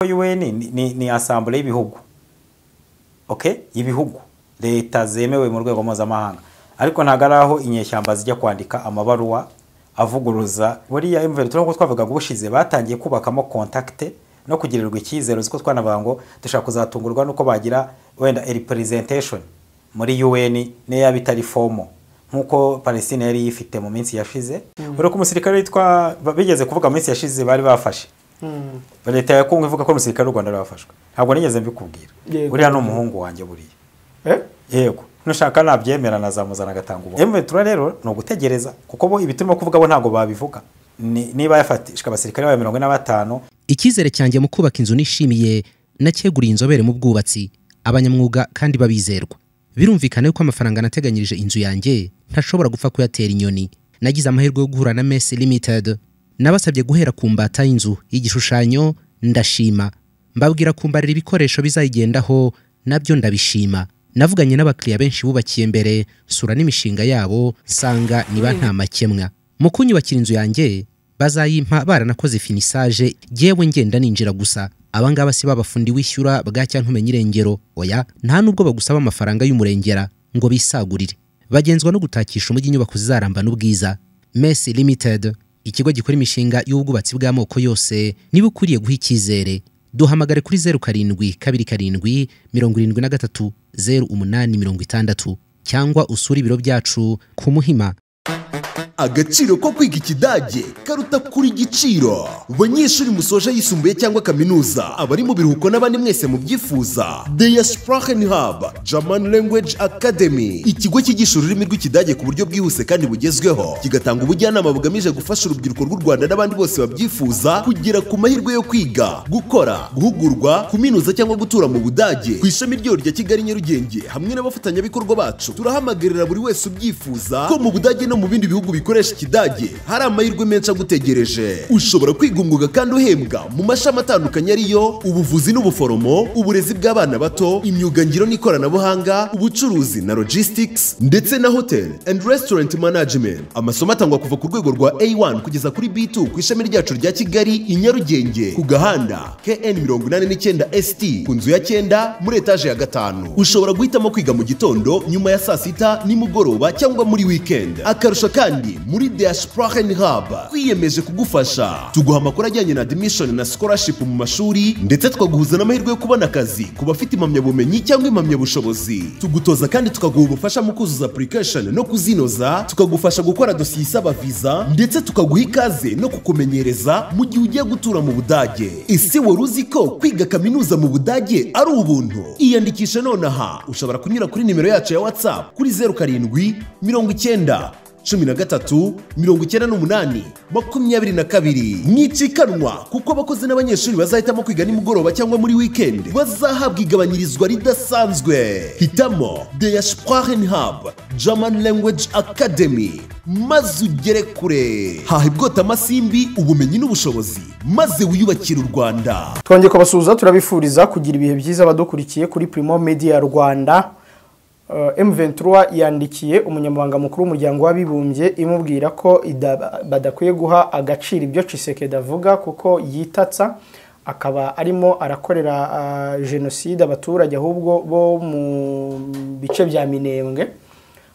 UN ni assemblée y'ibihugu, okay, y'ibihugu leta zemewe mu rwego mpuzamahanga, ariko ntagaraho inyeshyamba zijya kwandika amabaruwa avuguruza. Buriya M23 ko twavuga ngo bushize batangiye kubakamo contact no kugirirwa icyizero, uziko twanavuga ngo dushaka kuzatungurwa nuko bagira wenda representation muri UN ne yabitari formal nkuko Palestine yari yifite mu minsi yashize. Ureko umusirikare yitwa bigeze kuvuga mu minsi yashize bari bafashe leta ya Kongo ivuga ko umusirikare w'u Rwanda bafashwe. Ntabwo nigeze mbikubwira, uriya no umuhungu wanjye buriya yego nushaka nabyemera nazamuzana gatanga ubu. M23 rero no gutegereza kuko bo ibitimo kuvuga bo ntago babivuga niba yafatishwa abasirikare ba 45. Ikizere cyanjye mu kubaka inzu nishimiye nacyeguriye inzobere mu bwubatsi abanyamwuga kandi babizerwa. Birumvikana ko amafaranga nateganyirije inzu yanjye ntashobora gupfa kuyatera inyoni. Nagize amahirwe yo guhura na Messi Limited, nabasabye guhera ku mbata y'inzu y'igishushanyo ndashima, mbabwira kumbarira ibikoresho bizayigendaho nabyo ndabishima. Navuganye n'abakiriya benshi bubakiye mbere, sura n'imishinga yabo sanga niba nta makemwa. Mu kunyubakira inzu yanjye bazayimpa baranakoze finissage, yewe ngenda ninjira gusa. Abangaba si babafundi wishyura bwacya ntumenye irengero, oya nta nubwo bagusaba amafaranga y'umurengera ngo bisagurire. Bagenzwa no gutakisha umujyi inyubako zizaramba n'ubwiza. Messi Limited, ikigo gikora imishinga y'ubwubatsi bw'amoko yose. Niba ukuriye guha icyizere, duhamagare kuri 0727730860 cyangwa usura ibiro byacu ku Muhima. Agaciro ko kwiga ikidage karuta kuri giciro. Banyeshuri musoje yisumbuye cyangwa kaminuza, abari mu biruhuko n'abandi mwese mu byifuza, Der Sprachenhub German Language Academy, ikigo cyigisha ururimi rw'ikidage ku buryo bwihuse kandi bugezweho, kigatanga ubujyanama bugamije gufasha urubyiruko rw'u Rwanda n'abandi bose babyifuza kugera ku mahirwe yo kwiga, gukora, guhugurwa, kuminuza cyangwa gutura mu Budage. Ku ishami ryo rya Kigali Nyarugenge hamwe n'abafatanyabikorwa bacu, turahamagarira buri wese ubyifuza ko mu Budage no mu bindi bihugu bikoresha ikidage hari amahirwe menshi agutegereje. Ushobora kwiga umwuga kandi uhembwa mu mashami atandukanye ariyo ubuvuzi n'ubuforomo, uburezi bw'abana bato, imyuga ngiro n'ikoranabuhanga, ubucuruzi na logistics, ndetse na hotel and restaurant management. Amasomo atangwa kuva ku rwego rwa A1 kugeza kuri B2 ku ishami ryacu rya Kigali i Nyarugenge ku gahanda KN89 ST ku nzu ya 9 muri etage ya 5. Ushobora guhitamo kwiga mu gitondo, nyuma ya saa sita, nimugoroba cyangwa muri weekend. Akarusha kandi muri Der Sprachenhub twiyemeje kugufasha. Tuguha amakuru ajyanye na admission na scholarship mu mashuri, ndetse twaguhuza n'amahirwe yo kubona akazi ku bafite impamyabumenyi cyangwa impamyabushobozi. Tugutoza kandi tukaguha ubufasha mu kuzuza application no kuzinoza, tukagufasha gukora dosiye isaba visa, ndetse tukaguha ikaze no kukumenyereza mu gihe ugiye gutura mu Budage. Ese wari uzi ko kwiga kaminuza mu Budage ari ubuntu? Iyandikisha nonaha. Ushobora kunyura kuri nimero yacu ya WhatsApp kuri 0790139822. Mwicikanwa kuko abakozi n'abanyeshuri bazahitamo kwiga nimugoroba cyangwa muri weekend bazahabwa igabanyirizwa ridasanzwe. Hitamo Der Sprachenhub German Language Academy maze ugere kure. Hahibwota amasimbi, ubumenyi n'ubushobozi, maze wiyubakire u Rwanda. Twongeye kubasuhuza, turabifuriza kugira ibihe byiza badukurikiye kuri Primo Media Rwanda. M23 yandikiye umunyamabanga mukuru w'umuryango w'abibumbye imubwira ko badakwiye guha agaciro ibyo Tshisekedi avuga kuko yitatsa, akaba arimo arakorera genocide abaturage ahubwo bo mu bice bya Minembwe.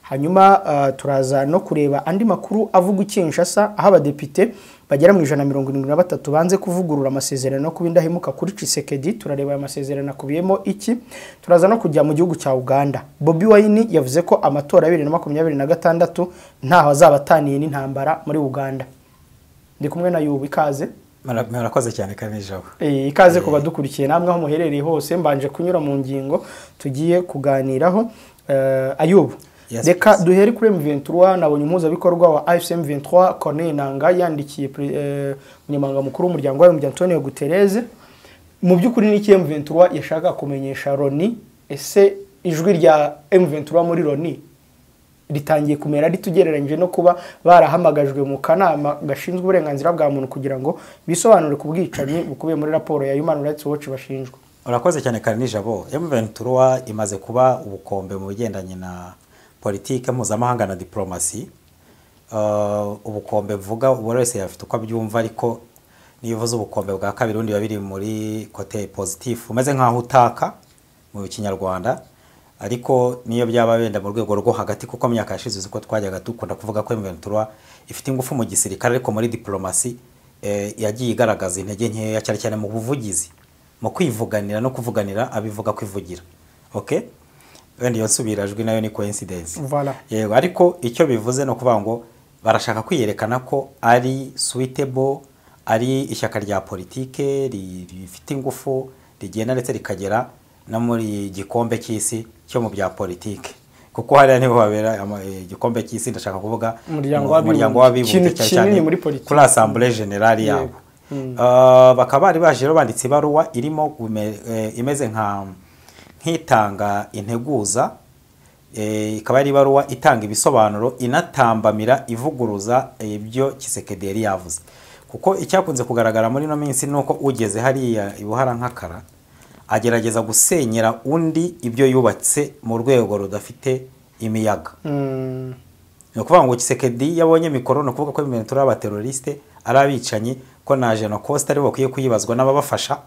Hanyuma turaza no kureba andi makuru avuga Kinshasa aho abadepite bagera mu 173 banze kuvugurura amasezerano no kubindahemuka kuri Tshisekedi. Turareba aya masezerano akubiyemo iki. Turaza no kujya mu gihugu cya Uganda. Bobi Wine yavuze ko amatora 2026 ntaho azabataniye n'intambara muri Uganda. Ndi kumwe na Yubu, ikaze. Murakoze cyane Kanijabo. Ikaze kuba dukurikiye namwe aho muherereye hose. Mbanje kunyura mu ngingo tugiye kuganiraho. Ayubu, reka duhere kuri M23. Nabonye impuzabikorwa wa AFC M23 Corneille Nangaa yandikiye umunyamabanga mukuru w'umuryango w'abibumbye Antonio Guterres. Mu by'ukuri ni M23 yashaka kumenyesha Loni. Ese ijwi rya M23 muri Loni ritangiye kumera ritugereranyije no kuba barahamagajwe mu kanama gashinzwe uburenganzira bwa muntu kugira ngo bisobanure ku bwicanyi bukubiye muri raporo ya Human Rights Watch bashinjwa? Urakoze cyane Kanijabo. M23 imaze kuba ubukombe mu bigendanye na politike mpuzamahanga na diplomasi. Ubukombe vuga ubu wese yafite uko abyumva, ariko niyo uvuze ubukombe bwa kabiri undi babiri muri kote positif umeze nkaho utaka mu kinyarwanda ariko niyo byaba benda mu rwego rwo hagati kuko myaka yashize uko twajyaga dukunda kuvuga ko M23 ifite ingufu mu gisirikare ariko muri diplomasi yagiye igaragaza intege nkeya cyane cyane mu buvugizi mu kwivuganira no kuvuganira abivuga kwivugira. Okay, wenda iyo nsubirajwe nayo ni coincidence. Voilà. Yego, ariko icyo bivuze no kuvuga ngo barashaka kwiyerekana ko ari suitable, ari ishyaka rya politike rifite ingufu rigenda ndetse rikagera no muri gikombe cy'isi cyo mu bya politike kuko hariya niho babera igikombe cy'isi ndashaka kuvuga umuryango w'abibumbye cyane kuri Assemblée Générale yabo. Bakaba bari baje banditse ibaruwa irimo imeze nk'itanga integuza, ikaba ari ibaruwa itanga ibisobanuro inatambamira ivuguruza ibyo Tshisekedi yari yavuze kuko icyakunze kugaragara muri no minsi nuko ugeze hariya ibuhara nk'akara agerageza gusenyera undi ibyo yubatse mu rwego rudafite imiyaga. No kuvuga ngo Tshisekedi yabonye mikoro no kuvuga ko M23 y'abateroriste ari abicanyi ko na Genocost ari bakwiye kuyibazwa n'ababafasha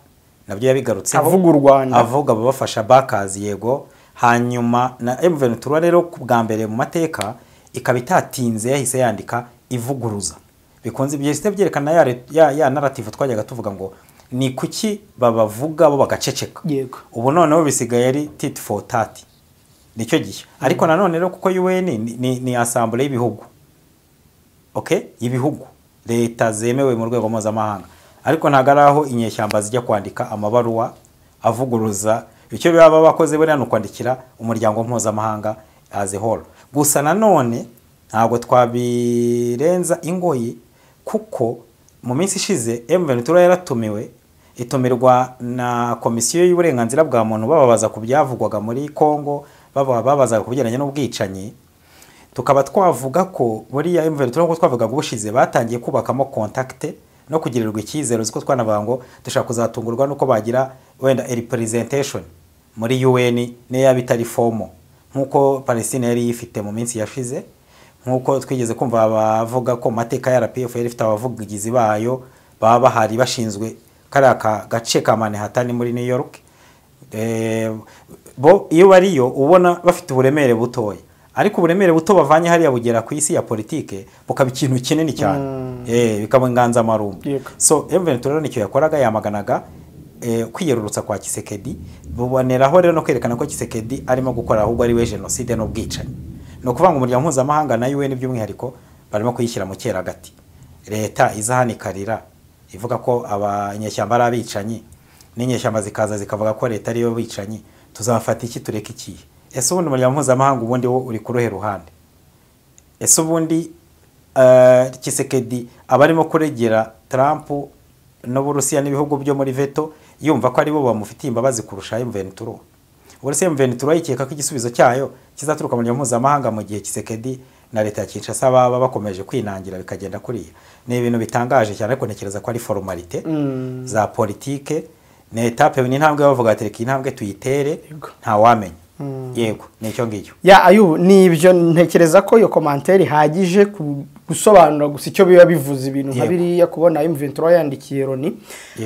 nabyo yabigarutse avuga u Rwanda avuga ababafasha bakazi yego. Hanyuma na M23 rero ku bwa mbere mu mateka ikaba itatinze yahise yandika ivuguruza bikunze byese byerekana ya narrative twajyaga tuvuga ngo ni kuki babavuga bo bagaceceka. Yego, ubu noneho bisigaye ari tit for tat nicyo gihe ariko nanone rero kuko UN ni assemblée y'ibihugu. Okay, ibihugu leta zemewe mu rwego mpuzamahanga ariko ntagaraho inyeshyamba zijya kwandika amabaruwa avuguruza icyo baba bakoze bari no kwandikira umuryango mpuzamahanga as a whole. Gusa nanone ntabwo twabirenza ingoyi kuko mu minsi ishize M23 yaratumiwe itumirwa na komisiyo y'uburenganzira bwa muntu bababaza ku byavugwaga muri Kongo babaza ku bijyanye n'ubwicanyi. Tukaba twavuga ko buriya M23 ko twavuga gushize batangiye kubakamo contact no kugirirwa icyizero ziko twanavuga ngo dushaka kuzatungurwa nuko bagira wenda representation muri UN neya bitari formal nkuko Palestine yari yifite mu minsi yashize, nkuko twigeze kumva abavuga ko mateka ya RPF yari ifite abavugizi bayo baba bahari bashinzwe karaka gace ka Manhattan muri New York. Bo iyo bariyo ubona bafite uburemere butoya ariko uburemere buto bavanye hariya bugera ku isi ya politike bukaba ikintu kinini cyane bikaba inganza marumbu. So M23 nicyo yakoraga yamaganaga kwiyerurutsa kwa Tshisekedi buboneraho rero no kwerekana ko Tshisekedi arimo gukora ahubwo ari we genocide no bwicanyi. No kuvanga umuryango mpuzamahanga na UN by'umwihariko barimo kuyishyira mu kera gati. Leta izahanikarira ivuga ko abanyeshyamba ari abicanyi n'inyeshyamba zikaza zikavuga ko leta ariyo bicanyi tuzafata iki tureka iki. Ese ubundi umuryango mpuzamahanga ubundi wo uri ku ruhe ruhande? Ese ubundi Tshisekedi abarimo kuregera Trump no Burusiya n'ibihugu byo muri veto yumva ko ari bo bamufitiye imbabazi kurusha M23. Uburusiya M23 yikeka ko igisubizo cyayo kizaturuka mu muryango mpuzamahanga mu gihe Tshisekedi na leta ya Kinshasa baba bakomeje kwinangira bikagenda kuriya. Ni ibintu bitangaje cyane ariko ntekereza ko ari formalite za politike ne etape ni ntambwe bavuga ati reka intambwe tuyitere nta wamenya. Yego nicyo ngicyo ya ayu ni ibyo ntekereza ko iyo commentaire hagije gusobanura gusa icyo biba bivuze ibintu nkabiri ya kubona M23 yandikiye Loni.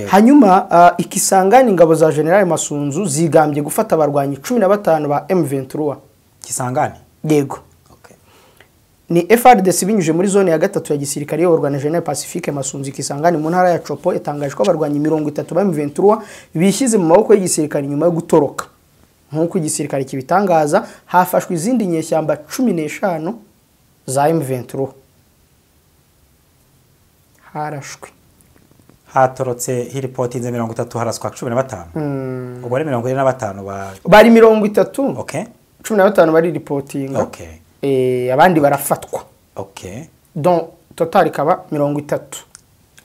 Hanyuma ikisangani ingabo za General Masunzu zigambye gufata abarwanyi 15 ba M23 Kisangani. Yego, ni FARDC binyuje muri zone ya gatatu ya gisirikare y'u Rwanda General Pacifique Masunzu Kisangani mu ntara ya Chopo yatangaje ko abarwanyi 30 ba M23 bishyize mu maboko y'igisirikare nyuma yo gutoroka. Nkuko igisirikare kibitangaza hafashwe izindi nyeshyamba 15 za M23 harashwe hatorotse hiripoti inze 30 haraswa 15 ubwo ari 45 bari 30. Okay, 15 bari reporting. Okay, abandi barafatwa. Okay, donc total ikaba 30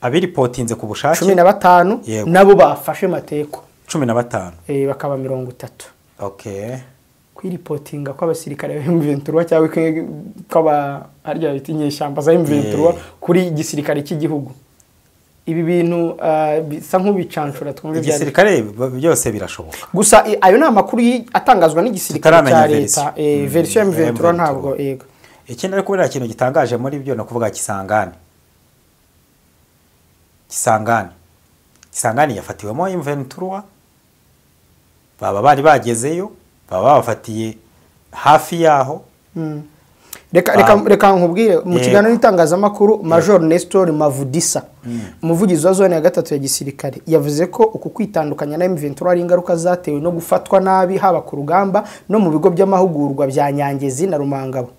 abiri reportinze ku bushake 15 nabo bafashe mateko 15 bakaba 30. Okay, kwiripotinga kwa basirikare ba M23 cyangwa kwaba arya bitinyeshyamba za M23 kuri gisirikare cy'igihugu. Ibi bintu bisa nk'ubicancura twumve bya gisirikare byose birashoboka. Gusa ayo ni amakuru atangazwa n'igisirikare cya leta version M23 ntabwo. Yego, ikindi ariko bira kintu gitangaje muri byo no kuvuga Kisangani. Kisangani yafatiwemo M23 baba bari bagezeyo baba babafatiye hafi yaho. Reka nkubwire mu kiganiro n'itangazamakuru Major Nestor Mavudisa umuvugizi wa zone ya 3 ya gisirikare yavuze ko uku kwitandukanya na M23 ari ingaruka zatewe no gufatwa nabi haba ku rugamba no mu bigo by'amahugurwa bya Nyangezi na Rumangabo.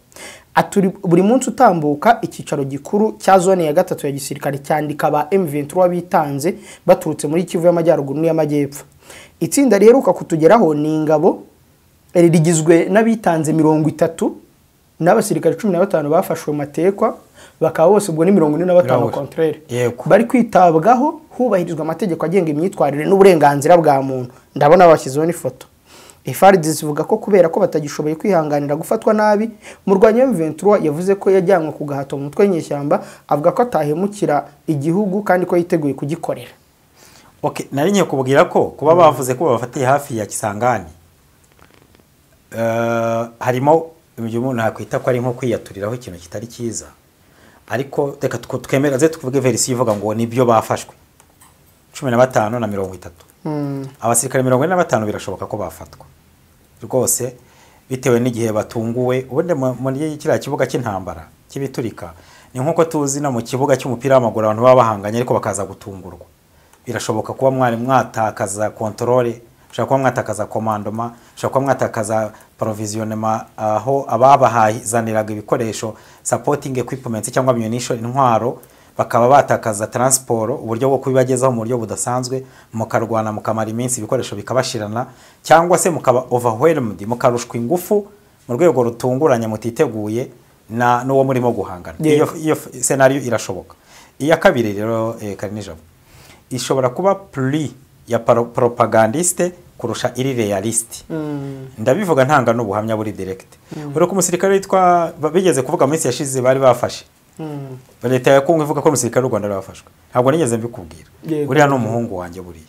Aturi buri munsi utambuka ikicaro gikuru cya zone ya 3 ya gisirikare cyandika ba M23 bitanze baturutse muri Kivu y'Amajyaruguru n'Amajyepfo. Itsinda riheruka kutugeraho ni ingabo rigizwe n'abitanze 30 n'abasirikare 15 bafashwe matekwa bakaba bose ubwo ni 45 contraire bari kwitabwaho hubahirizwa amategeko agenga imyitwarire n'uburenganzira bwa muntu. Ndabona bashyizeho n'ifoto. FARDC zivuga ko kubera ko batagishoboye kwihanganira gufatwa nabi murwanya M23 yavuze ko yajyanwe ku gahato mu mutwe nyeshyamba avuga ko atahemukira igihugu kandi ko yiteguye kugikorera. Okay, nari ngiye kubwira ko kuba bavuze ko babafatiye hafi ya Kisangani harimo ibyo umuntu nakwita ko ari nko kwiyaturiraho ikintu kitari cyiza, ariko reka twemera ze tuvuge verisiyo ivuga ngo nibyo bafashwe 15 na 30. Abasirikare 45 birashoboka ko bafatwa rwose bitewe n'igihe batunguwe. Ubundi muri kiriya kibuga cy'intambara kibiturika ni nkuko tuzi na mu kibuga cy'umupira w'amaguru abantu baba bahanganye ariko bakaza gutungurwa. Birashoboka kuba mwari mwatakaza controle, ushaka kuba mwatakaza commandement, ushaka kuba mwatakaza provisionnement aho ababahazaniraga ibikoresho supporting equipment cyangwa ammunition intwaro bakaba batakaza transport uburyo bwo kubibagezaho mu buryo budasanzwe mukarwana mukamara iminsi ibikoresho bikabashirana cyangwa se mukaba overwhelmed mukarushwa ingufu mu rwego rutunguranya mutiteguye na n'uwo murimo guhangana. Iyo scenario irashoboka. Iya kabiri rero Karinijabo ishobora kuba plus ya propagandiste kurusha iri realist. Ndabivuga ntanga n'ubuhamya buri direct. Uri ku musirikare witwa bigeze kuvuga minsi yashize bari bafashe leta ya Kongo ivuga ko umusirikare w'u Rwanda bafashwe. Ntabwo nigeze mbikubwira. Uri hano umuhungu wanjye buriya.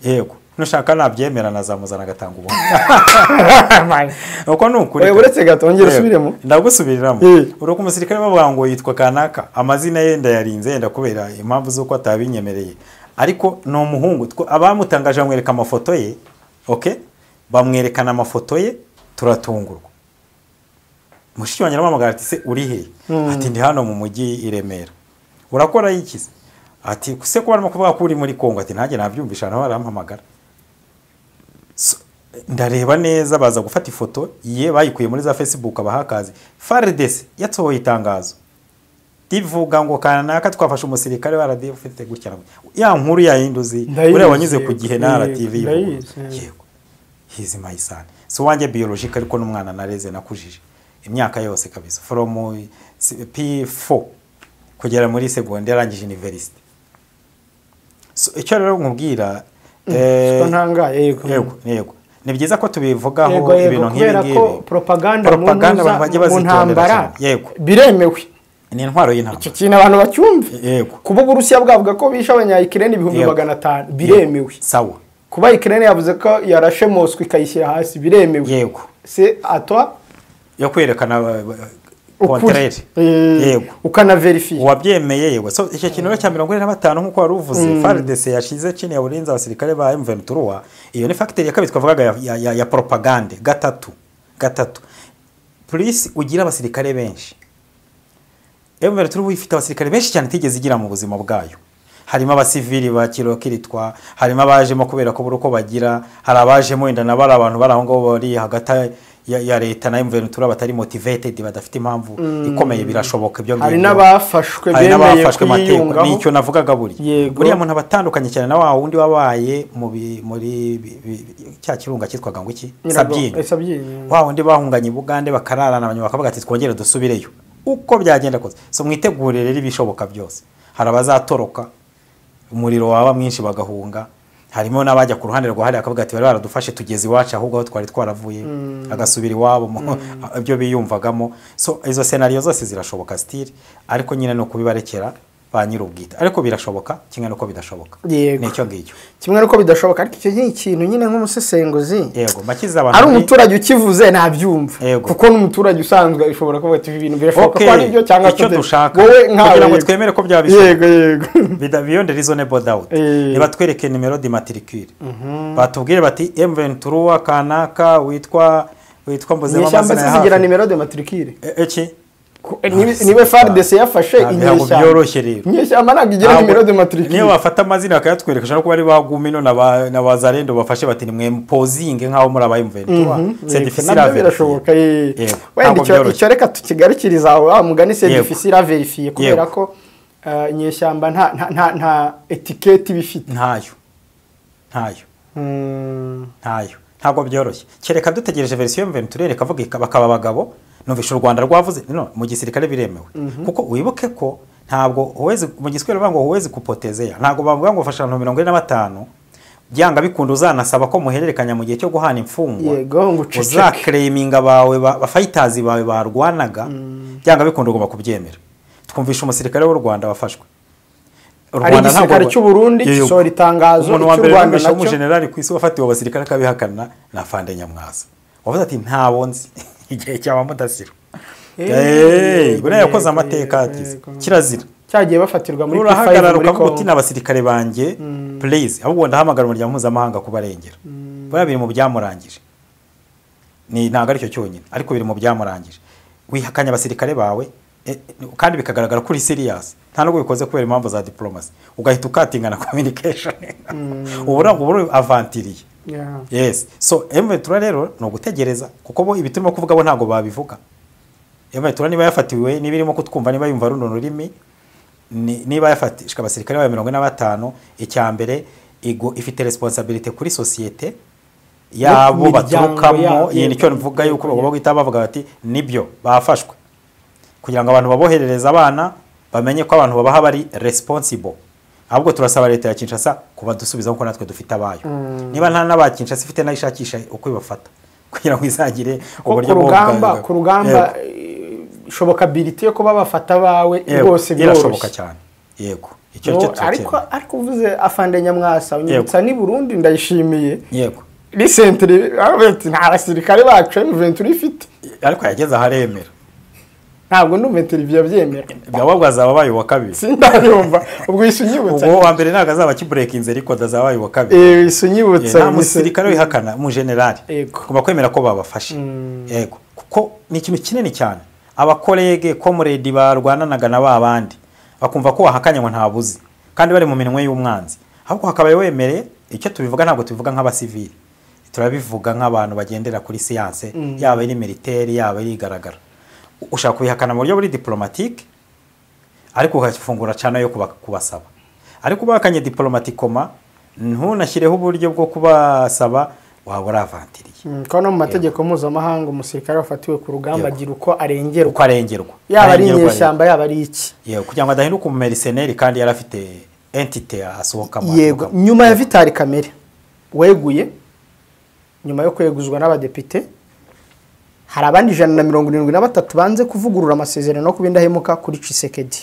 Yego nushaka nabyemera nazamuzana agatanga ubuhamya. Uko nukuri uretse gatongera usubiremo ndagusubiriramo. Uri ku musirikare bavuga ngo yitwa kanaka amazina ye ndayarinze yenda kubera impamvu z'uko atabinyemereye, ariko no umuhungu abamutangaje bamwereka amafoto ye. Okay, bamwerekana amafoto ye turatungurwa. Mushiki wanjye aramamagara ati se uri he? Ati ndi hano mu mujyi i Remera. Urakora iki? Ati se ko barimo kuvuga ko uri muri Kongo. Ati ntaje nabyumvisha naho arampamagara. Ndareba neza baza gufata ifoto ye bayikuye muri za Facebook abahakazi. FARDC yatsohoye itangazo divuga ngo kanaka twafashe umusirikare wa RDF ufite gutya ya nkuru ya Induzi ure wanyuze ku gihe na RTV. Yego hizi maisani so wanjye biologique ariko n'umwana nareze nakujije imyaka yose kabisa from P4 kugera muri secondaire arangije university. So icyo rero nkubwira yego ni byiza ko tubivugaho ibintu nk'ibi ngibi propaganda bagiye bazitondera. Yego biremewe ni intwaro y'intambara. Iki kintu abantu bacyumve. Yego kuba Burusiya bwavuga ko bisha abanya-Ukraine 500 biremewe. Sawa kuba Ukraine yavuze ko yarashe Moscow ikayishyira hasi biremewe. Yego c'est à toi yo kwerekana contraire. Yego ukana verify wabyemeye. Yego so icyo kintu cya 45 nkuko wari uvuze FARDC yashize chini ya burinzi abasirikare ba M23. Iyo ni factor ya kabiri twavugaga ya propaganda gatatu police ugira abasirikare benshi. M23 ifite abasirikare benshi cyane tigeze igira mu buzima bwayo. Harimo abasivili bakirokiritwa, harimo abajemo kubera ko buruko bagira, hari abajemo wenda nabara abantu baraho ngo bari hagata ya leta na M23 batari motivated badafite impamvu ikomeye. Birashoboka ibyo hari n'abafashwe bemeye kwiyunga. Nicyo navugaga buriya muntu abatandukanye cyane na wa wundi wabaye muri cya kirunga cyitwaga ngo iki Sabyinyo. Wa wundi bahunganye Bugande bakararana abanyuma bakavuga ati twongere dusubireyo. Uko byagenda kose so mwitegure rero ibishoboka byose. Hari abazatoroka umuriro waba mwinshi bagahunga, harimo n'abajya ku ruhande rwa hari akavuga ati bari baradufashe tugeze iwacu ahubwo aho twari twaravuye agasubira iwabo ibyo biyumvagamo. So izo scenario zose zirashoboka still, ariko nyine no kubibarekera ba nyir'ubwite ariko birashoboka kimwe nuko bidashoboka Yego. nicyo ngicyo kimwe nuko bidashoboka ariko icyo ni ikintu nyine nk'umusesenguzi yego makiza abantu ari umuturage ukivuze ntabyumva Yego. kuko n'umuturage usanzwe ushobora kuvuga ati ibi bintu birashoboka Okay, ko ari byo cyangwa icyo se dushaka wowe kugira ngo yego. twemere ko byaba bishoboka yego beyond reasonable doubt nibatwereke nimero d'immatricule batubwire bati M23 kanaka witwa mbuzema inyeshyamba amazina zigira nimero de matricule iki niwe FARDC yafashe ntabwo byoroshye rero inyeshyamba ntabwo igira nimero de matricule niyo bafata amazina bakayatwereka ko bari bagumino na bazarendo bafashe bati nimwe pozinge nkaho muri aba M23 c'est difficile à birashoboka Yego. wenda Ntabwo byoroshye. icyo reka tukigarukiriza aho wa mugani c'est Yego. difficile à vérifier kubera Yego. ko inyeshyamba nta etiketi bifite ntayo ntabwo byoroshye kereka dutegereje version M23 rekavuga bakaba abagabo numvisha u Rwanda rwavuze no mu gisirikare biremewe kuko wibuke ko ntabwo huwezi mu gisirikare bavuga ngo huwezi kupotezea ntabwo bavuga ngo fasha 45 byanga bikunda uzanasaba ko muhererekanya mu gihe cyo guhana imfungwa yego ngo uceceke uzaclaiminga bawe bafayitazi bawe barwanaga byanga bikunda ugomba kubyemera twumvisha umusirikare w'u Rwanda wafashwe ari igisirikare cy'u Burundi gisora itangazo cy'u Rwanda nacyo umujenerali ku isi wafatiwe abasirikare kabihakana na Fande Nyamwasa wavuze ati ntabonzi igihe cyaba mudasiro buriya yakoze amateka kirazira cyagiye bafatirwa muri urahagarara ukavuga uti n'abasirikare banjye please ahubwo ndahamagara umuryango mpuzamahanga kubarengera buriya biri mu byamurangije ntabwo aricyo cyonyine ariko biri mu byamurangije wihakanya abasirikare bawe kandi bikagaragara kuri serious nta nubwo bikoze kubera impamvu za diplomacy ugahita ukatinga na communication ubura avantiriye yes so M23 rero no gutegereza kuko bo ibiturimo kuvuga bo ntago babivuga M23 niba yafatiwe nibirimo kutwumva niba yumva runo rurimi niba yafatishwa abasirikare ba 45 icyambere igo ifite responsibility kuri societe yabo baturukamo yindi cyo mvuga yuko bagomba guhita bavuga bati nibyo bafashwe kugira ngo abantu baboherereza abana bamenye ko abantu babaha bari responsible ahubwo turasaba leta ya Kinshasa kuba dusubiza ko natwe dufite abayo niba nta n'abakinshasa ifite nayishakisha uko ibafata kugira ngo izagire uburyo bwo ku rugamba shobokability yo kuba bafata bawe rwose birashoboka cyane yego icyo cyo ariko uvuze Afande Nyamwasa unyibutsa ni Burundi ndayishimiye yego recently nta basirikare bacu M23 ifite ariko yageze aharemera ntabwo ndumva televiziyo byemera byababwa zababaye wa kabiri sindayumva ubwo isunyibutsa ubwo wa mbere naga azaba kibreakinze ariko dazabaye wa kabiri isunyibutsa nta musirikare wihakana mu general kuba kwemera ko babafashe yego kuko ni ikintu kinini cyane abakolege comrade barwananaga na babandi bakumva ko wahakanye ngo ntabuzi kandi bari mu minwe y'umwanzi ahubwo hakabaye wemereye icyo tubivuga ntabwo tubivuga nk'abasivili turabivuga nk'abantu bagendera kuri science yaba ari militaire yaba ari igaragara ushaka kubihakana mu buryo buri diplomatique ariko ukafungura cyane yo kubasaba ariko bakanye diplomatikoma ntunashyireho uburyo bwo kubasaba waba uravantiriye ko no mu mategeko mpuzamahanga umusirikare wafatiwe ku rugamba agira uko arengerwa yaba ari inyeshyamba yaba ari iki yego kugira ngo adahinduka umumercenaire kandi yari afite entité asohokamo yego nyuma ya Vital Kamerhe weguye nyuma yo kweguzwa n'abadepite hari abandi 173 banze kuvugurura amasezerano no kubindahemuka kuri Tshisekedi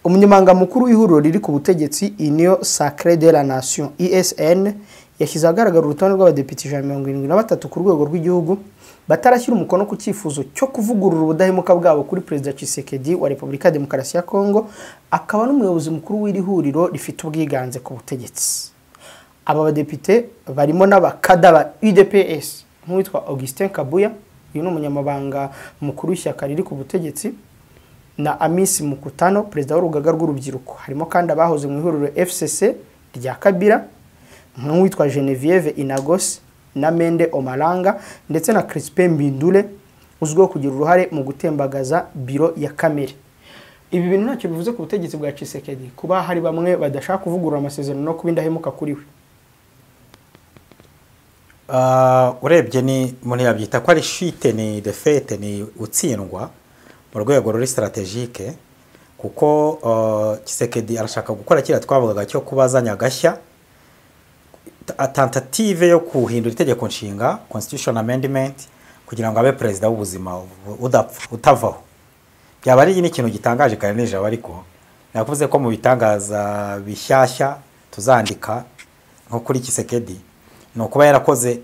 umunyamanga mukuru w'ihuriro riri ku butegetsi Union Sacrée de la Nation ISN yashyize agaragara urutonde rw'abadepite 173 ku rwego rw'igihugu batarashyira umukono ku cyifuzo cyo kuvugurura ubudahemuka bwabo kuri Perezida Tshisekedi wa Repubulika ya Demokarasi ya Kongo akaba n'umuyobozi mukuru w'iri huriro rifite ubwiganze ku butegetsi aba badepite barimo n'abakada ba UDPS nk'uwitwa Augustin Kabuya uyu ni umunyamabanga mukuru w'ishyaka riri ku butegetsi na Amisi Mukutano perezida w'urugaga rw'urubyiruko harimo kandi abahoze mu ihuriro FCC rya Kabila nk'uwitwa Genevieve Inagos na Mende Omalanga ndetse na Crispin Mbindule uzwiho kugira uruhare mu gutembagaza biro ya Kamere ibi bintu ntacyo bivuze ku butegetsi bwa Tshisekedi kuba hari bamwe badashaka kuvugurura amasezerano no kubindahemuka kuri we urebye ni umuntu yabyita ko ari shite ni defete ni utsindwa mu rwego ruri strategique kuko Tshisekedi arashaka gukora kira twavugaga cyo kubazanya agashya tentative yo kuhindura itegeko nshinga constitution amendment kugira ngo abe president w'ubuzima utavaho byaba ari ikintu gitangaje kandi neje ariko navuze ko mu bitangaza bishyashya tuzandika nko kuri Kisekedi ni ukuba yarakoze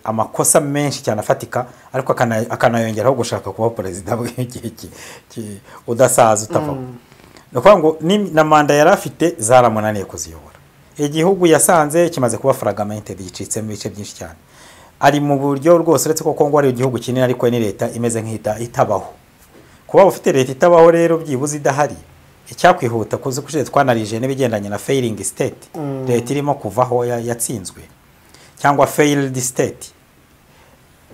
amakosa menshi cyane afatika ariko akanayongeraho gushaka kuba perezida bw'igihe udasaza utavaho. ni ukuvuga ngo na manda yari afite zaramunaniye kuziyobora. Igihugu yasanze kimaze kuba fragmented, gicitse mu bice byinshi cyane. Ari mu buryo rwose uretse ko Kongo ari igihugu kinini ariko ni leta imeze nk'ita itabaho. Kuba ufite leta itabaho rero byibuze idahari, icyakwihuta kuzi kushe twanarije n'ibigendanye na failing state, leta irimo kuvaho yatsinzwe cyangwa failed state,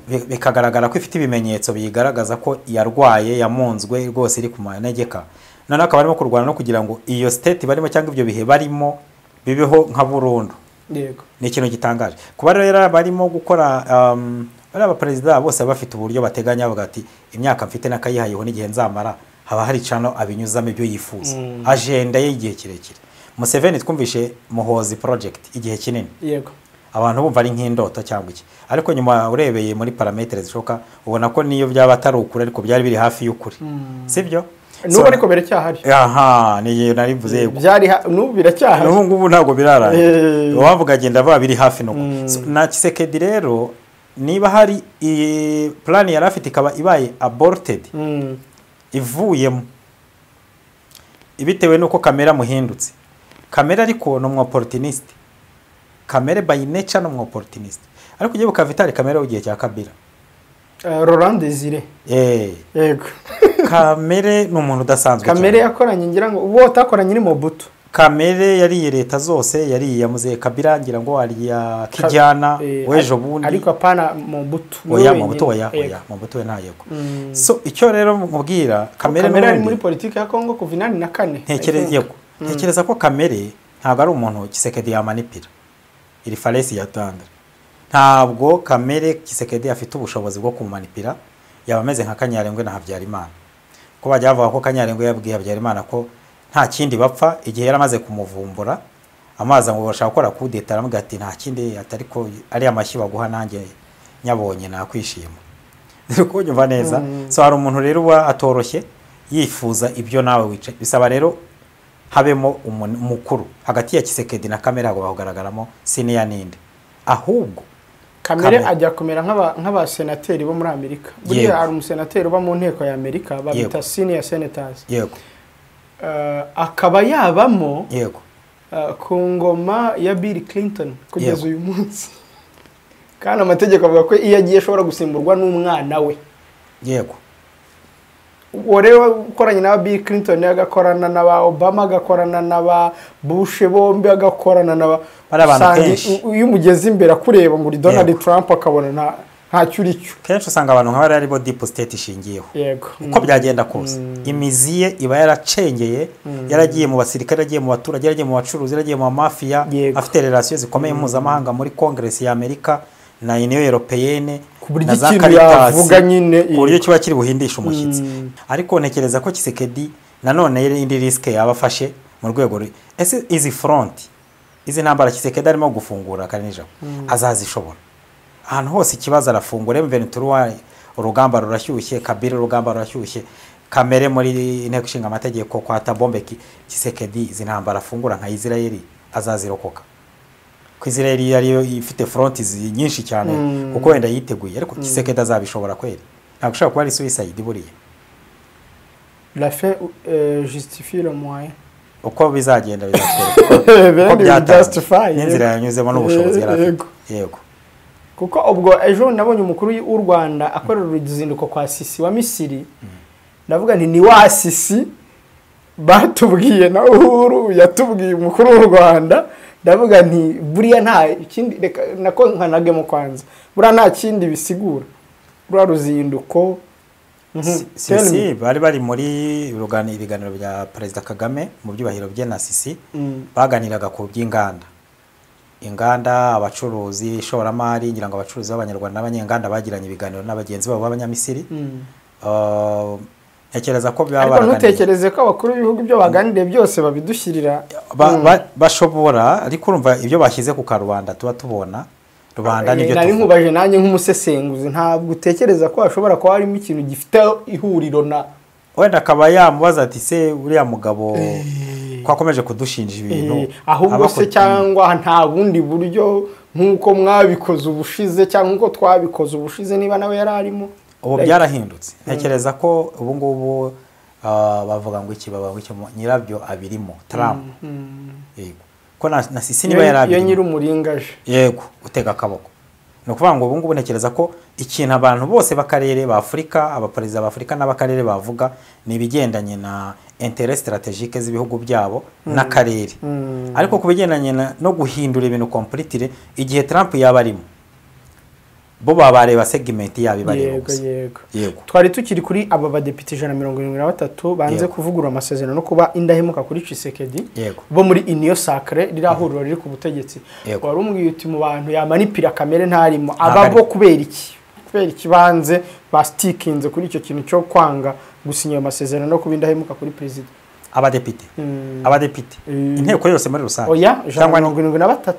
bikagaragara ko ifite ibimenyetso bigaragaza ko yarwaye yamunzwe rwose iri kumanegeka. None akaba arimo kurwana no kugira ngo iyo state barimo cyangwa ibyo bihe barimo bibeho nka burundu. Yego. Ni ikintu gitangaje. Kuba rero barimo gukora bari abaperezida bose bafite uburyo bateganya bavuga ati imyaka mfite nakayihayeho n'igihe nzamara haba hari cano abinyuzamo ibyo yifuza. Agenda y'igihe kirekire. Museveni twumvishe Muhozi project igihe kinini. Yego. Abantu bumva ari nk'indoto cyangwa iki. Ariko nyuma urebeye muri parametres zishoka ubona ko niyo byaba atari ukuri ariko byari biri hafi y'ukuri. Sibyo? Nubu ariko biracyahari. Aha, ni narivuze yego. Byari nubu biracyahari. Nubu ngubu ntago birarara. Wavuga agenda ba biri hafi no. Na Tshisekedi rero niba hari plan yari afite ikaba ibaye aborted. Ivuyemo. Ibitewe nuko kamera muhindutse. Kamera ariko no opportunist. Kamera by nature no opportunist. Ariko ugiye bukavitari kamera ugiye cya Kabila. Laurent Désiré. Yego. Kamere ni umuntu udasanzwe cyane. Kamere yakoranye ngira ngo uwo takoranye ni Mobutu. Kamere yari leta zose yari yamuze Kabila ngira ngo ari ya Kijyana wejo bundi. Ariko apana Mobutu. Oya Mobutu oya Mobutu we ntayego. So icyo rero mubwira Kamere ari muri politiki ya Kongo kuva 84. Ntekereza ko Kamere ntabwo ari umuntu Tshisekedi yamanipira. Iri falesi yatanga. Ntabwo Kamere Tshisekedi afite ubushobozi bwo kumanipira, yabameze nka Kanyarengwe na Habyarimana. Ko bajya bavuga ko Kanyarengwe yabwiye Habyarimana ko nta kindi bapfa igihe yaramaze kumuvumbura amaza ngo bashaka gukora kudeta aramuga ati nta kindi atari ko ari amashyi baguha nanjye nyabonye nakwishima. Ko nyumva neza. So hari umuntu rero wa atoroshye yifuza ibyo nawe wice. Bisaba rero habemo umukuru hagati ya Tshisekedi na Kamere hago bagaragaramo senior ninde. Ahubwo Kamere ajya kumera nk'abasenateri bo muri Amerika. Buriya hari umusenateri uba mu nteko ya Amerika babita senior senators. Yego. Akaba yabamo yego ku ngoma ya Bill Clinton kugeza uyu munsi. Kandi amategeko avuga ko iyo agiye ashobora gusimburwa n'umwana we. Yego. Urewe ukoranye na Bill Clinton agakorana na Obama agakorana na Bush bombi agakorana na uyu mugezi imbere kureba ngo Donald Trump akabona nta cyuricyo. Kenshi usanga abantu nk'abari aribo deep state ishingiyeho. Yego. Uko byagenda kose imiziye iba yaracengeye, yaragiye mu basirikare, yaragiye mu baturage, yaragiye mu bacuruzi, yaragiye mu mafia, afite relations zikomeye mpuzamahanga muri Congress ya Amerika na Union Européenne na za Caritas vuga nyine buryo kiba kiri buhindisha umushyitsi. Ariko ntekereza ko Tshisekedi nanone indi risk yabafashe mu rwego ese izi front izi ntambara Tshisekedi arimo gufungura kanija azazishobora. Ahantu hose ikibazo arafungura M23 urugamba rurashyushye, Kabila urugamba rurashyushye, Kamere muri inteko ishinga amategeko kwa Tabombeki. Tshisekedi izi ntambara afungura nka Israeli azazirokoka. Ku Israeli yari ifite front nyinshi cyane kuko wenda yiteguye ariko Tshisekedi azabishobora kweli. Ntabwo ushaka kuba ari suicide buriye. La fin justifie le moyen. Uko bizagenda bizatwereka uko byatjustify n'inzira yanyuzemo n'ubushobozi yarafite. Yego. Kuko ubwo ejo nabonye umukuru w'u Rwanda akorera uruzinduko kwa Sisi wa Misiri. Ndavuga nti ni wa Sisi batubwiye na Uhuru yatubwiye umukuru w'u Rwanda. Ndavuga nti buriya nta ikindi nako nkanage mu kwanza. Buriya nta kindi bisigura. Buriya ruzinduko Sisi bari muri ibiganiro bya Perezida Kagame mu byubahiro bye na Sisi baganiraga ku by'inganda. Inganda, abacuruzi, ishoramari, ngira ngo abacuruzi b'abanyarwanda n'abanyenganda bagiranye ibiganiro n'abagenzi babo b'abanyamisiri. Ntekereza ko byaba ariko ntutekereze ko abakuru b'ibihugu ibyo baganiriye byose babidushyirira bashobora ariko urumva ibyo bashyize ku karubanda tuba tubona rubanda nibyo nari nkubaje nanjye nk'umusesenguzi ntabwo utekereza ko hashobora kuba harimo ikintu gifite ihuriro wenda akaba yamubaza ati se uriya mugabo ko akomeje kudushinja ibintu ahubwo se cyangwa nta bundi buryo nk'uko mwabikoze ubushize cyangwa nk'uko twabikoze ubushize niba nawe yari arimo. Ubu byarahindutse ntekereza ko ubu ngubu bavuga ngo iki baba ngicyo nyirabyo abirimo Trump. Yego ko na sisi niba yari abirimo yo nyiri umuringaje. Yego utega akaboko. No kuvuga ngo ubu ngubu ntekereza ko ikintu abantu bose bakarere ba Afrika abaperezida ba Afrika n'abakarere bavuga ni bigendanye na intérêt stratégique z'ibihugu byabo n'akarere. Ariko kubigendanye no guhindura ibintu completely igihe Trump yaba arimo bo babareba segment yabi bareba. Yego twari tukiri kuri aba badepite 173 banze kuvugura amasezerano no kuba indahemuka kuri Tshisekedi bo muri Union Sacrée rirahurura riri ku butegetsi. Wari umubwiye uti mu bantu yamanipira kamere ntarimo ababo kubera iki banze bastikinze kuri icyo kintu cyo kwanga gusinya amasezerano no kuba indahemuka kuri president. Abadepite inteko yose muri rusange oya 173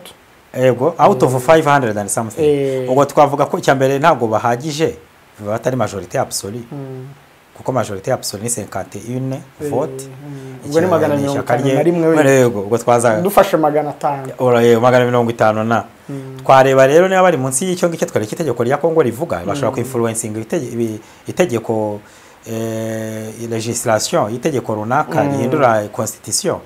Ego out of 500 and something. Ubwo twavuga ko cyambere ntabwo bahagije batari majorité absolue. Kuko majorité absolue ni 51 vote. Ubwo ni 151 yego ubwo twaza dufashe 500. Oraye 150 na. Twareba rero niba bari munsi y'icyo ngicyo twari itegeko rya Kongo rivuga bashobora ku influencing itegeko legislation itegeko runaka rihindura constitution.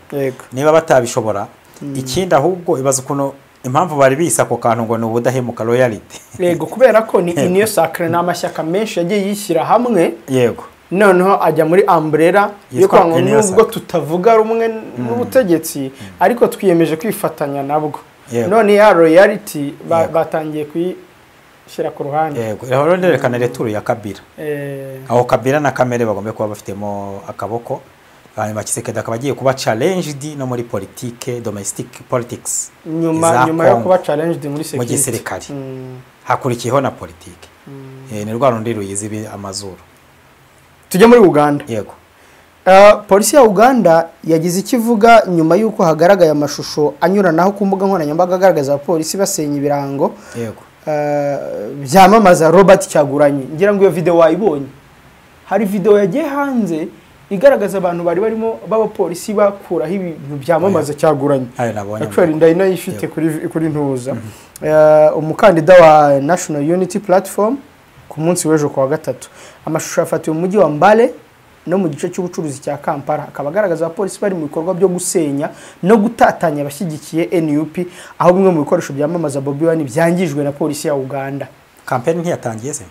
Niba batabishobora ikindi ahubwo ibaza kuno impamvu bari bisa ko kantu ngo n'ubudahemuka loyalty. Yego kubera ko ni Union Sacrée n'amashyaka menshi yagiye yishyira hamwe. Yego noneho ajya muri umbrella yo kwanga nubwo tutavuga rumwe n'ubutegetsi ariko twiyemeje kwifatanya nabwo. None ya loyalty batangiye kuyishyira ku ruhande. Yego rero nderekana returu ya Kabila. Aho Kabila na Kamere bagombe kuba bafitemo akaboko. Hanyuma Tshisekedi akaba agiye kuba challenged no muri politique domestic politics nyuma yo kuba challenged muri security mu gisirikare hakurikiyeho na politique ni rwa rundi ruyizi amazuru. Tujye muri Uganda. Yego polisi ya Uganda yagize ikivuga nyuma yuko hagaragaye amashusho anyuranaho ku mbuga nkoranyambaga agaragaza polisi basenya ibirango. Yego byamamaza Robert Kyagulanyi. Ngira ngo iyo video wayibonye hari video yagiye hanze igaragaza abantu bari barimo b'abapolisi bakuraho ibintu byamamaza Kyagulanyi. Actually ndayina yifite kuri ntuza umukandida wa National Unity Platform ku munsi w'ejo kwa gatatu. Amashusho yafatiwe mu mujyi wa Mbale no mu gice cy'ubucuruzi cya Kampala akaba agaragaza abapolisi bari mu bikorwa byo gusenya no gutatanya abashyigikiye NUP aho bimwe mu bikoresho byamamaza Bobi Wine byangijwe na polisi ya Uganda. Campaign ntiyatangiye se?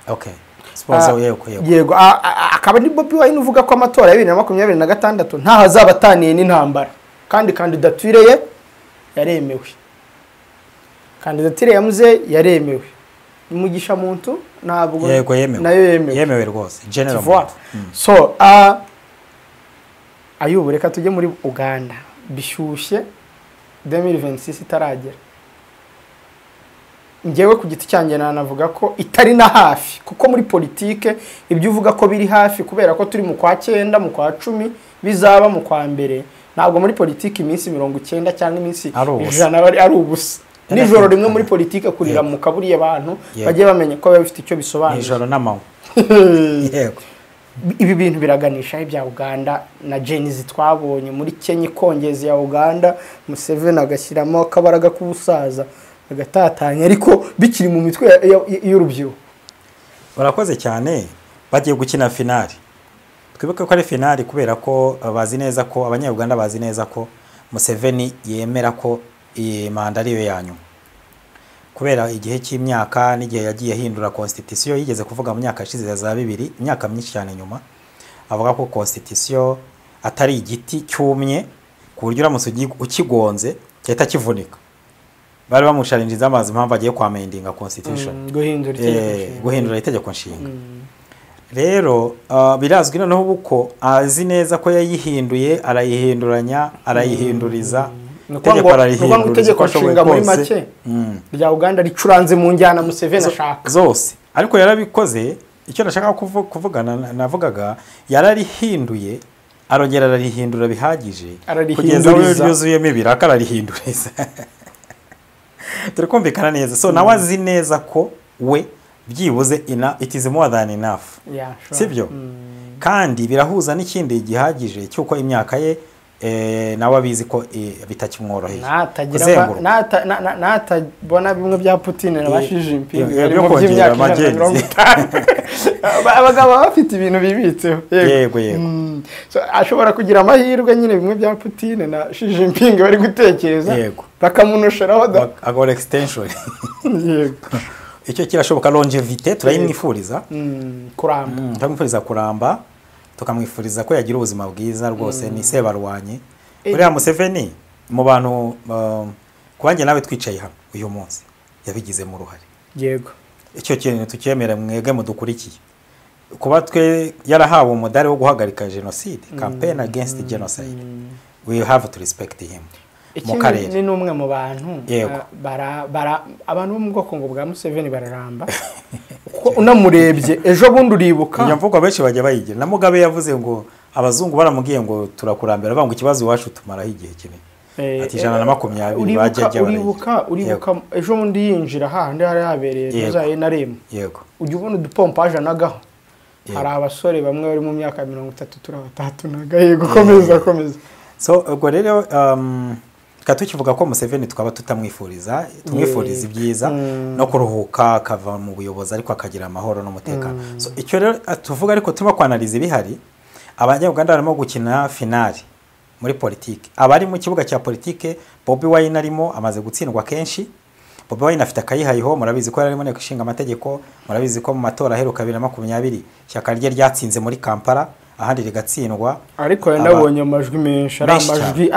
Okay. Yego akaba ni Bobi Wine uvuga ko amatora ya 2026 nta hazabataniye n'intambara kandi kandidatire ye yaremewe. Kandidatire yamuze yaremewe. Umugisha muntu ntabwo nayo yemewe rwose general. So ayubu reka tujye muri Uganda bishyushye 2026 itaragera. Ngewe ku giti cyanjye navuga ko itari na hafi kuko muri politike ibyo uvuga ko biri hafi kubera ko turi mu kwa 9 mu kwa 10 bizaba mu kwa mbere ntabwo muri politike iminsi 90 cyangwa iminsi 100 ari ubusa. Nijoro rimwe muri politike kurira mu kaburi abantu bagiye bamenya ko bafite icyo bisobanura. Nijoro n'amanywa. Yego. Ibi bintu biraganisha ibya Uganda na Genizi twabonye muri Kenya ikongeza ya Uganda Museveni agashyiramo akabaraga k'ubusaza agatatanya ariko bikiri mu mitwe y'urubyiruko. Barakoze cyane bagiye gukina finali. Twibuke ko ari finali kubera ko bazi neza ko abanyarwanda bazi neza ko Museveni yemera ko iyi manda ariyo yanyu. Kubera igihe cy'imyaka n'igihe yagiye hindura constitution yigeze kuvuga mu myaka ishize za 2 imyaka myinshi cyane nyuma avuga ko constitution atari igiti cyumye ku buryo uramutse ukigonze cyahita kivunika. Bari bamusharinjiza amazi impamvu agiye kwamendinga constitution guhindura itegeko nshinga. Rero birazwi noneho ubuko azi neza ko yayihinduye arayihinduriza itegeko nshinga muri make rya Uganda ricuranze mu njyana Museveni ashaka zose. Ariko yarabikoze icyo nashaka kuvugana navugaga yararihinduye arongera ararihindura bihagije kugeza aho ryuzuyemo ibiraka ararihinduriza. Turikumvikana neza. So nawe azi neza ko we byibuze it is more than enough. Yeah, sure. Sibyo? Kandi birahuza n'ikindi gihagije cyuko imyaka ye nawe abizi ko bitakimworoheye. Natabona bimwe bya Putin na ba Xi Jinping byo kongera amagenzi. Abagabo bafite ibintu bibitseho. Yego. So ashobora kugira amahirwe nyine bimwe bya Putin na Xi Jinping bari gutekereza. Yego. Bakamunosheraho da. Agora extension. Yego. Icyo kirashoboka longevité turayimwifuriza. Kuramba. Tukamwifuriza kuramba. Tukamwifuriza ko yagira ubuzima bwiza rwose ni sebarwanye. Uriya Museveni mu bantu kubanjye nawe twicaye hano uyu munsi yabigize mu ruhare. Yego. Icyo kintu tukiyemera mwege mudukurikiye. Kuba twe yarahawe umudari wo guhagarika genocide, campaign against genocide. We have to respect him. Ikindi ni numwe mu bantu abantu bo mu bwoko ngo bwa Museveni bararamba. Unamurebye ejo bundi uribuka. Iyo mvugo benshi bajya bayigira. Na Mugabe yavuze ngo abazungu baramubwiye ngo turakurambira banga ikibazo iwacu tumaraho igihe kinini. Ati 120 bajya uribuka ejo bundi yinjira handi hari habereye zaye na remo. Yego. Ujye ubona udupompaje nagaho. Hari abasore bamwe bari mu myaka 30 turabatu nagaye gukomeza. So ubwo rero katukivuga ko Museveni tukaba tutamwifuriza tumwifuriza ibyiza no kuruhuka akava mu buyobozi ariko akagira amahoro n'umutekano. So icyo rero tuvuga ariko tuba kwanaliza ibihari abanyarwanda barimo gukina finale muri politike. Abari mu kibuga cya politike Bobi Wine arimo amaze gutsindwa kenshi. Bobi Wine afite akayihayiho murabizi ko yarimo nteko ishinga amategeko, murabizi ko mu matora aheruka 2020 cyaka rye ryatsinze muri Kampala ahandi rigatsindwa ariko yanabonye amajwi menshi ari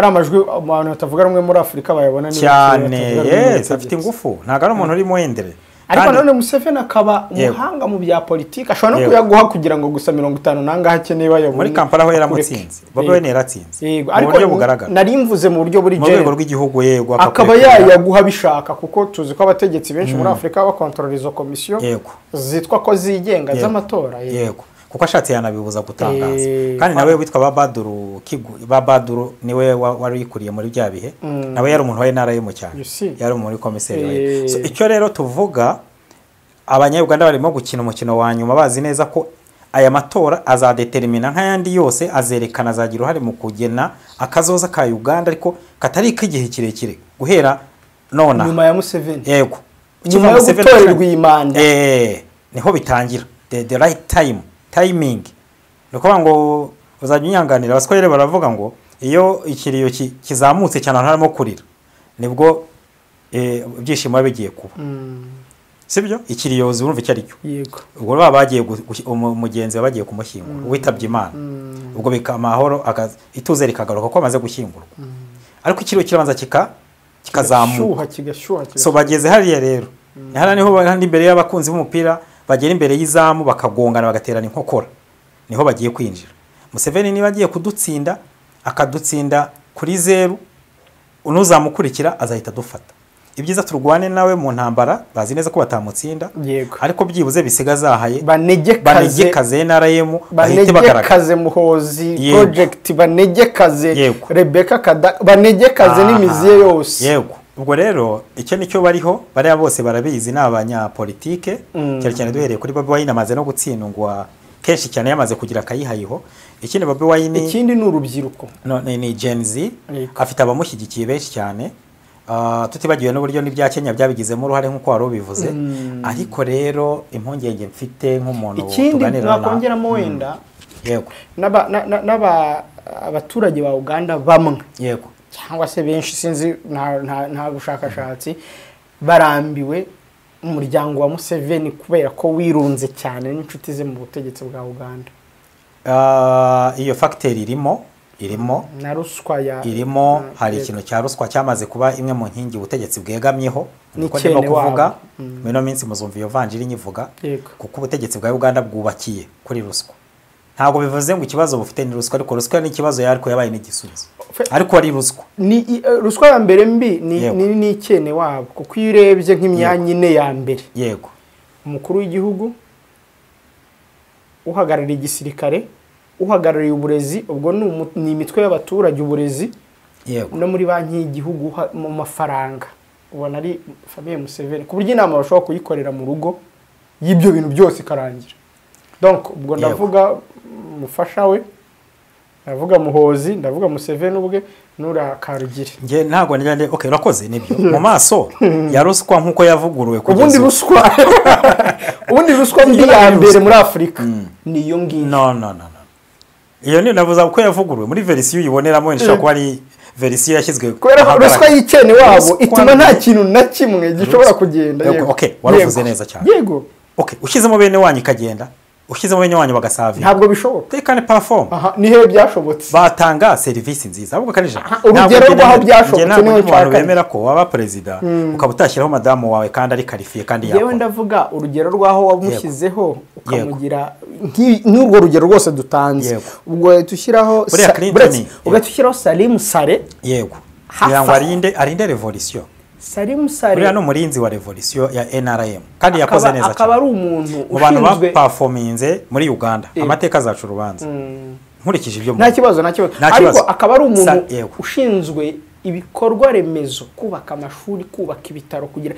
amajwi abantu batavuga rumwe muri Afrika bayabona neza cyane afite ingufu ntago ari umuntu uri muhendere ariko none Museveni akaba umuhanga mu bya politiki ashobora no kuyaguha kugira ngo gusa 50 nanga hakeneye bayobora muri Kampala aho yaramutsinze Bobi Wine yaratsinze yego ariko nari mvuze mu buryo buri rwego rw'igihugu yego akaba yaguha bishaka kuko tuzi ko abategetsi benshi muri Afrika bakontorora izo komisiyo zitwa ko zigenga z'amatora yego kuko ashatse yanabibuza gutangaza kandi nawe witwa Babaduru niwe wari yikuriye muri bya bihe nawe yari umuntu wa NRA mu cyane yari muri komiseri so icyo rero tuvuga abanyarwanda barimo gukina umukino wa nyuma bazi neza ko aya matora azadetermina nk'ayandi yose azerekana azagira uruhare mu kugena akazoza ka Uganda ariko katari k'igihe kirekire guhera nona nyuma ya Museveni yego nyuma yo gutorerwa imanda niho bitangira the right timing nuko ngo uzajya abaswahili baravuga ngo iyo ikiriyo kizamutse cyane harimo kurira nibwo byishimo bigiye kuba sibyo ikiriyo urumva icyo aricyo yego ubwo bagiye umugenzi bagiye kumushyingura witabye Imana ubwo bikamahoro ituze rikagaruka ko amaze gushyingurwa ariko ikiriyo kirabanza kikazamuka so bageze hariya rero hara niho bandi imbere y'abakunzi b'umupira bagera imbere y'izamu bakagongana bagaterana inkokora niho bagiye kwinjira Museveni niba agiye kudutsinda akadutsinda kuri 0 unuzamukurikira azahita dufata ibyiza turwane nawe mu ntambara bazi neza ko batamutsinda ariko byibuze bisigazahaye banegekaze NRM bahite bagaragaza muhozi project banegekaze Rebecca Kada banegekaze n'imiziye yose yego ubwo rero icyo nicyo bariho bari bose barabizi n'abanyapolitike cyane duhereye kuri Bobi Wine amaze no gutsindwa kenshi cyane yamaze kugira akayihayiho ikindi Bobi Wine ikindi n'urubyiruko ni Gen Z afite abamushyigikiye benshi cyane tutibagiwe n'uburyo n'ibya Kenya byabigizemo uruhare nk'uko wari ubivuze ariko rero impungenge mfite nk'umuntu tuganira nakongeramo wenda yego abaturage ba Uganda bamwe yego cyangwa se benshi sinzi nta bushakashatsi barambiwe umuryango wa Museveni kubera ko wirunze cyane n'inshuti ze mu butegetsi bwa Uganda iyo factor irimo na ruswa irimo hari ikintu cya ruswa cyamaze kuba imwe mu nkingi ubutegetsi bwegamyeho niko ndimo kuvuga meno minsi muzumva iyo vanjiri nyivuga kuko ubutegetsi bwa Uganda bwubakiye kuri ruswa ntago bivuze ngo ikibazo bufite ni ruswa ariko ruswa ni ikibazo yariko yabaye n'igisubizo ariko ari ruswa ni ruswa ya mbere mbi ni ikene wabo kuko iyo urebye nk'imyanya ine ya mbere yego umukuru w'igihugu uhagarariye igisirikare uhagarariye uburezi ubwo ni imitwe y'abaturage uburezi yego no muri banki y'igihugu mu mafaranga ubona ari famille Museveni ku buryo inama bashobora kuyikorera mu rugo y'ibyo bintu byose ikarangira. Donc ubwo ndavuga mufasha we, ndavuga Muhozi, ndavuga Museveni ubwe nura Karugire. Nge ntago njye okay urakoze nibyo mu maso ya ruswa nkuko yavuguruwe kugeza ubundi ruswa mbi ya mbere muri Afrika niyo ngiyo. No iyo ni navuza uko yavuguruwe muri verisiyo uyiboneramo nshaka ko ari verisiyo yashyizwe kubera ruswa y'ikene wabo ituma nta kintu na kimwe gishobora kugenda. Yego okay waravuze neza cyane. Yego okay ushyizemo bene wanyu ikagenda, ushyizemo bene wanyu bagasavira, ntabwo bishoboka. they can perform. Ni he byashobotse batanga serivisi nziza ahubwo kanije urugero rwaho byashobotse niho cyane bemera ko waba president ukaba utashyiraho madamu wawe kandi ari qualifié kandi yakora. Yewe ndavuga urugero rwaho wamushyizeho ukamugira n'urwo rugero rwose dutanze, ubwo tushyiraho ugatushyiraho Salim Sare. Yego ngo arinde revolution. Salim Sare uriya no murinzi wa revolution ya NRM kandi yakoze neza cyane. Akaba ari umuntu abantu baperforminze muri Uganda amateka zacu urubanza nkurikije ibyo nta kibazo ariko akaba ari umuntu ushinzwe ibikorwa remezo, kubaka amashuri, kubaka ibitaro, kugira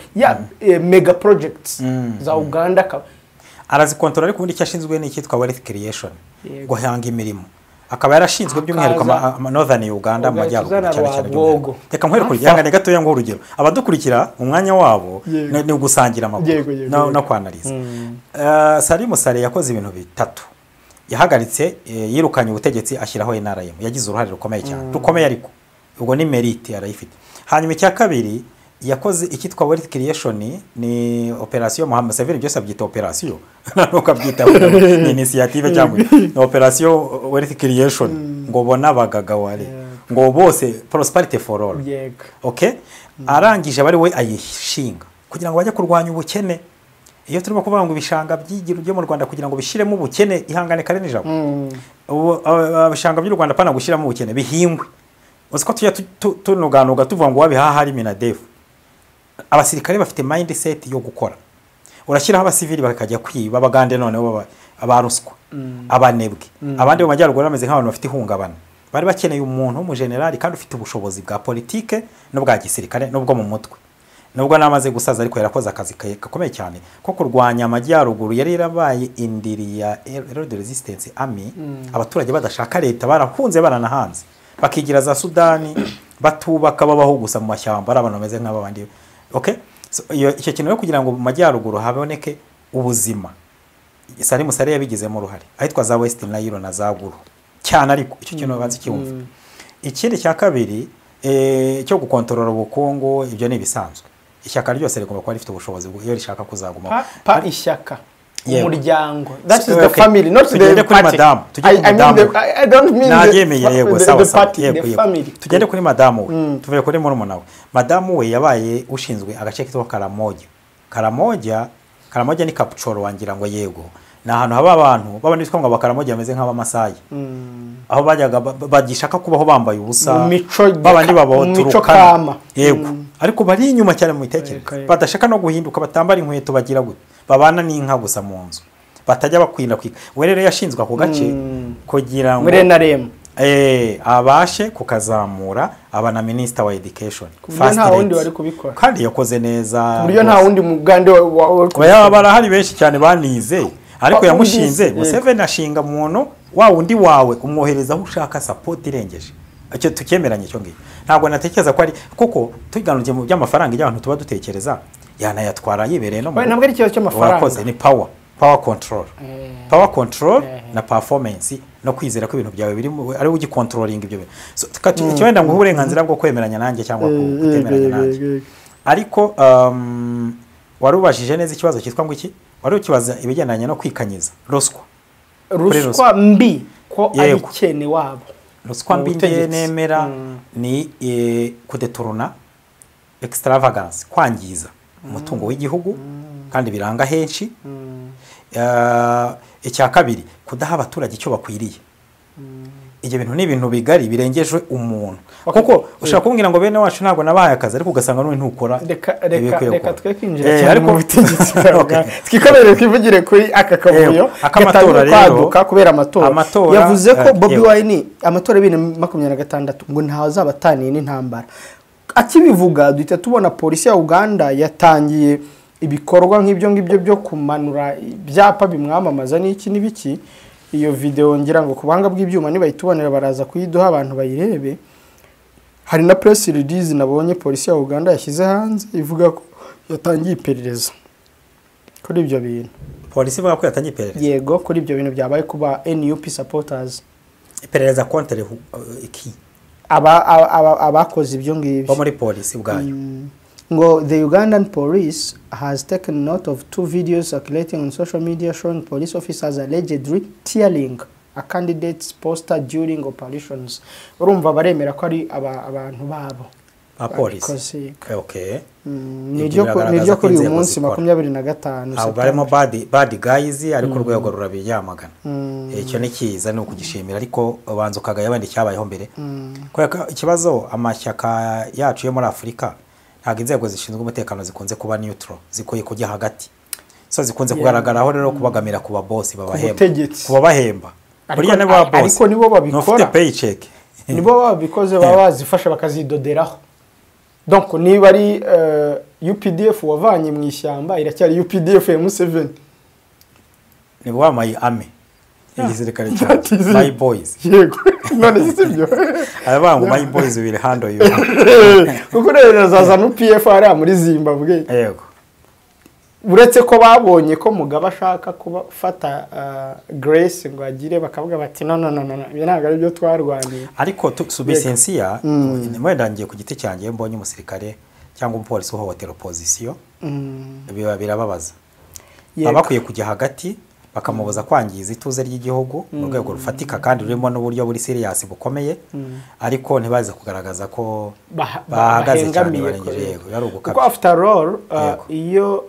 mega projects za Uganda. Arazikontrola ariko ubundi cyashinzwe n'icyitwa wealth creation, guhanga imirimo. Akaba yarashinzwe by'umwihariko Northern Uganda mu majyaruguru cyane cyane. Reka nkwereke kujyangane gato yango urugero abadukurikira mu mwanya wabo ni gusangira amakuru no kwanaliza. Salim Sare yakoze ibintu bitatu. Yahagaritse yirukanye ubutegetsi ashyiraho NRM, yagize uruhare rukomeye cyane rukomeye, ariko ubwo ni merit yarayifite. Hanyuma icya kabiri yakoze icyitwa wealth creation, ni operation Muhammad Saveri byose abyita operation nuko abyita ni initiative cyangwa operation wealth creation ngo bona bagaga wale ngo bose prosperity for all. Okay arangije bari we ayishinga kugira ngo bajye kurwanya ubukene. Iyo turimo kuvuga ngo ibishanga by'igiro byo mu Rwanda kugira ngo bishiremo ubukene ihangane kare nijabo abashanga by'u Rwanda pana gushiramo ubukene bihingwe. Uziko tuya tunoganuga tuvuga ngo wabihaha hari minadefu. Abasirikare bafite mindset yo gukora. Urashyiraho abasivili bakajya kwiba bagande noneho abaruswa abanebwe abandi mu majyaruguru bameze nk'abantu bafite ihungabana. Bari bakeneye umuntu mu generali kandi ufite ubushobozi bwa politike no bwa gisirikare no bwo mu mutwe. Nubwo namaze gusaza ariko yarakoze akazi gakomeye cyane ko kurwanya amajyaruguru. Yari yarabaye indiri ya Road Resistance Army. Abaturage badashaka leta barahunze baranahanze bakigira za Sudani batubaka babaho gusa mu mashyamba ari abantu bameze nk'abandi. Okay so icyo kintu kugira ngo mu majyaruguru haboneke ubuzima Salim Sare yabigizemo uruhare ahitwa za West Nile na za Guru cyane, ariko icyo kintu bazi cyumva. Ikindi cya kabiri cyo gukontorora ubukungu ibyo ni bisanzwe. Ishyaka ryose rigomba kuba rifite ubushobozi iyo rishaka kuzaguma ishyaka umuryango. That is the family, not the party. I don't mean the family. Tugende kuri madamu we tuvuye kuri murumuna we. Madamu we yabaye ushinzwe agace kitwa Karamoja ni Kapchoro wangira ngo yego na ahantu haba abantu baba nitwa ngo abakaramoja bameze nk'abamasayi aho bajyaga bagishaka kubaho bambaye ubusa babandi babaho turukana. Yego ariko bari inyuma cyane mu mitekerereze badashaka no guhinduka, batambara inkweto bagira gute, babana n'inka gusa mu nzu batajya bakwinda kwika. We rero yashinzwe ako gace kugira ngo abashe kukazamura abana minister wa education nta wundi wari kubikora kandi yakoze neza buryo nta wundi mugande wa barahari benshi cyane banize. Ariko yamushinze Museveni ashinga umuntu wa wundi wawe umwohereza aho ushaka support irengeje. Icyo tukemeranye cyo ngiye ntabwo natekereza ko ari kuko tuganuje mu by'amafaranga y'abantu tuba dutekereza yanayatwara yibereye no ntabwo ari ikibazo cy'amafaranga. Urakoze ni power control na performance no kwizera ko ibintu byawe biri ari ugicontrolling ibyo bintu. So cyenda ngo uburenganzira bwo kwemeranya nanjye cyangwa kutemeranya nanjye. Ariko warubashije neza ikibazo cyitwa ngo iki wari ukibaza ibigendanye no kwikanyiza ruswa mbi ko ari cyene wabo. Ruswa mbi nemera ni kudeturuna extravagance, kwangiza umutungo w'igihugu kandi biranga henshi. Icya kabiri kudaha abaturage icyo bakwiriye. Ibyo bintu ni ibintu bigari birengeje umuntu kuko ushaka kumbwira ngo bene wacu ntabwo nabahaye akazi ariko ugasanga none ntukora. Reka twe kwinjira cyane mu bitegetse twikorere kwivugire kuri aka kavuyo akamatora rero kubera amatora. Yavuze ko Bobi Wine amatora 2026 ngo ntazabataniye n'intambara. Akibivuga duhita tubona polisi ya Uganda yatangiye ibikorwa nk'ibyo ngibyo byo kumanura ibyapa bimwamamaza n'iki n'ibiki. Iyo video ngira ngo kubanga bw'ibyuma nibayitubonera baraza kuyiduha abantu bayirebe. Hari na press release nabonye polisi ya Uganda yashyize hanze ivuga ko yatangiye iperereza kuri ibyo bintu. Polisi ivuga ko yatangiye iperereza? Yego, kuri ibyo bintu byabaye kuba NUP supporters. Iperereza kontere iki? Abakoze ibyo ngibyo bo muri polisi ubwayo. Ngo the Ugandan police has taken note of 2 videos circulating on social media showing police officers allegedly tearing a candidate's poster during operations. Urumva baremera ko ari abantu babo polisi. Okay. Niryo kuri uyu munsi 25. Abo barimo bad guys ariko urwego rurabiyamagana. Icyo ni kiza no kugishimira ariko banzo kagaya bandi cyabayeho mbere. Ko ikibazo amashyaka yacu yo muri Afrika ntago inzego zishinzwe umutekano zikunze kuba neutral, zikoye kujya hagati. So zikunze kugaragaraho rero kubagamira kuba boss babahemba. Kuba bahemba. Buriya ne ba boss. Ariko nibo babikora. Paycheck. Nibo babikoze baba bazifasha bakazidoderaho. Donc niba ari UPDF wavanye mu ishyamba iracyari UPDF ya Museveni. Ni wamaye ame. Igisirikare cyacu. My boys. Yego. None sibyo. Arabangu my boys will handle you. Kuko rero zaza no PFR muri Zimbabwe. Yego. Uretse ko babonye ko Mugabe ashaka kubafata Grace ngo agire bakavuga bati no ntabwo ari byo twarwaniye. Ariko subisensiya mwenda ngiye ku giti cyanjye mbonye umusirikare cyangwa umupolisi uhohotera opposition biba birababaza. Abakwiye kujya hagati bakamubuza kwangiza ituze ry'igihugu mu rwego rufatika kandi rurimo n'uburyo buri serious bukomeye, ariko ntibaze kugaragaza ko bahagaze cyane barengeje yari ugukabya. Kuko after all iyo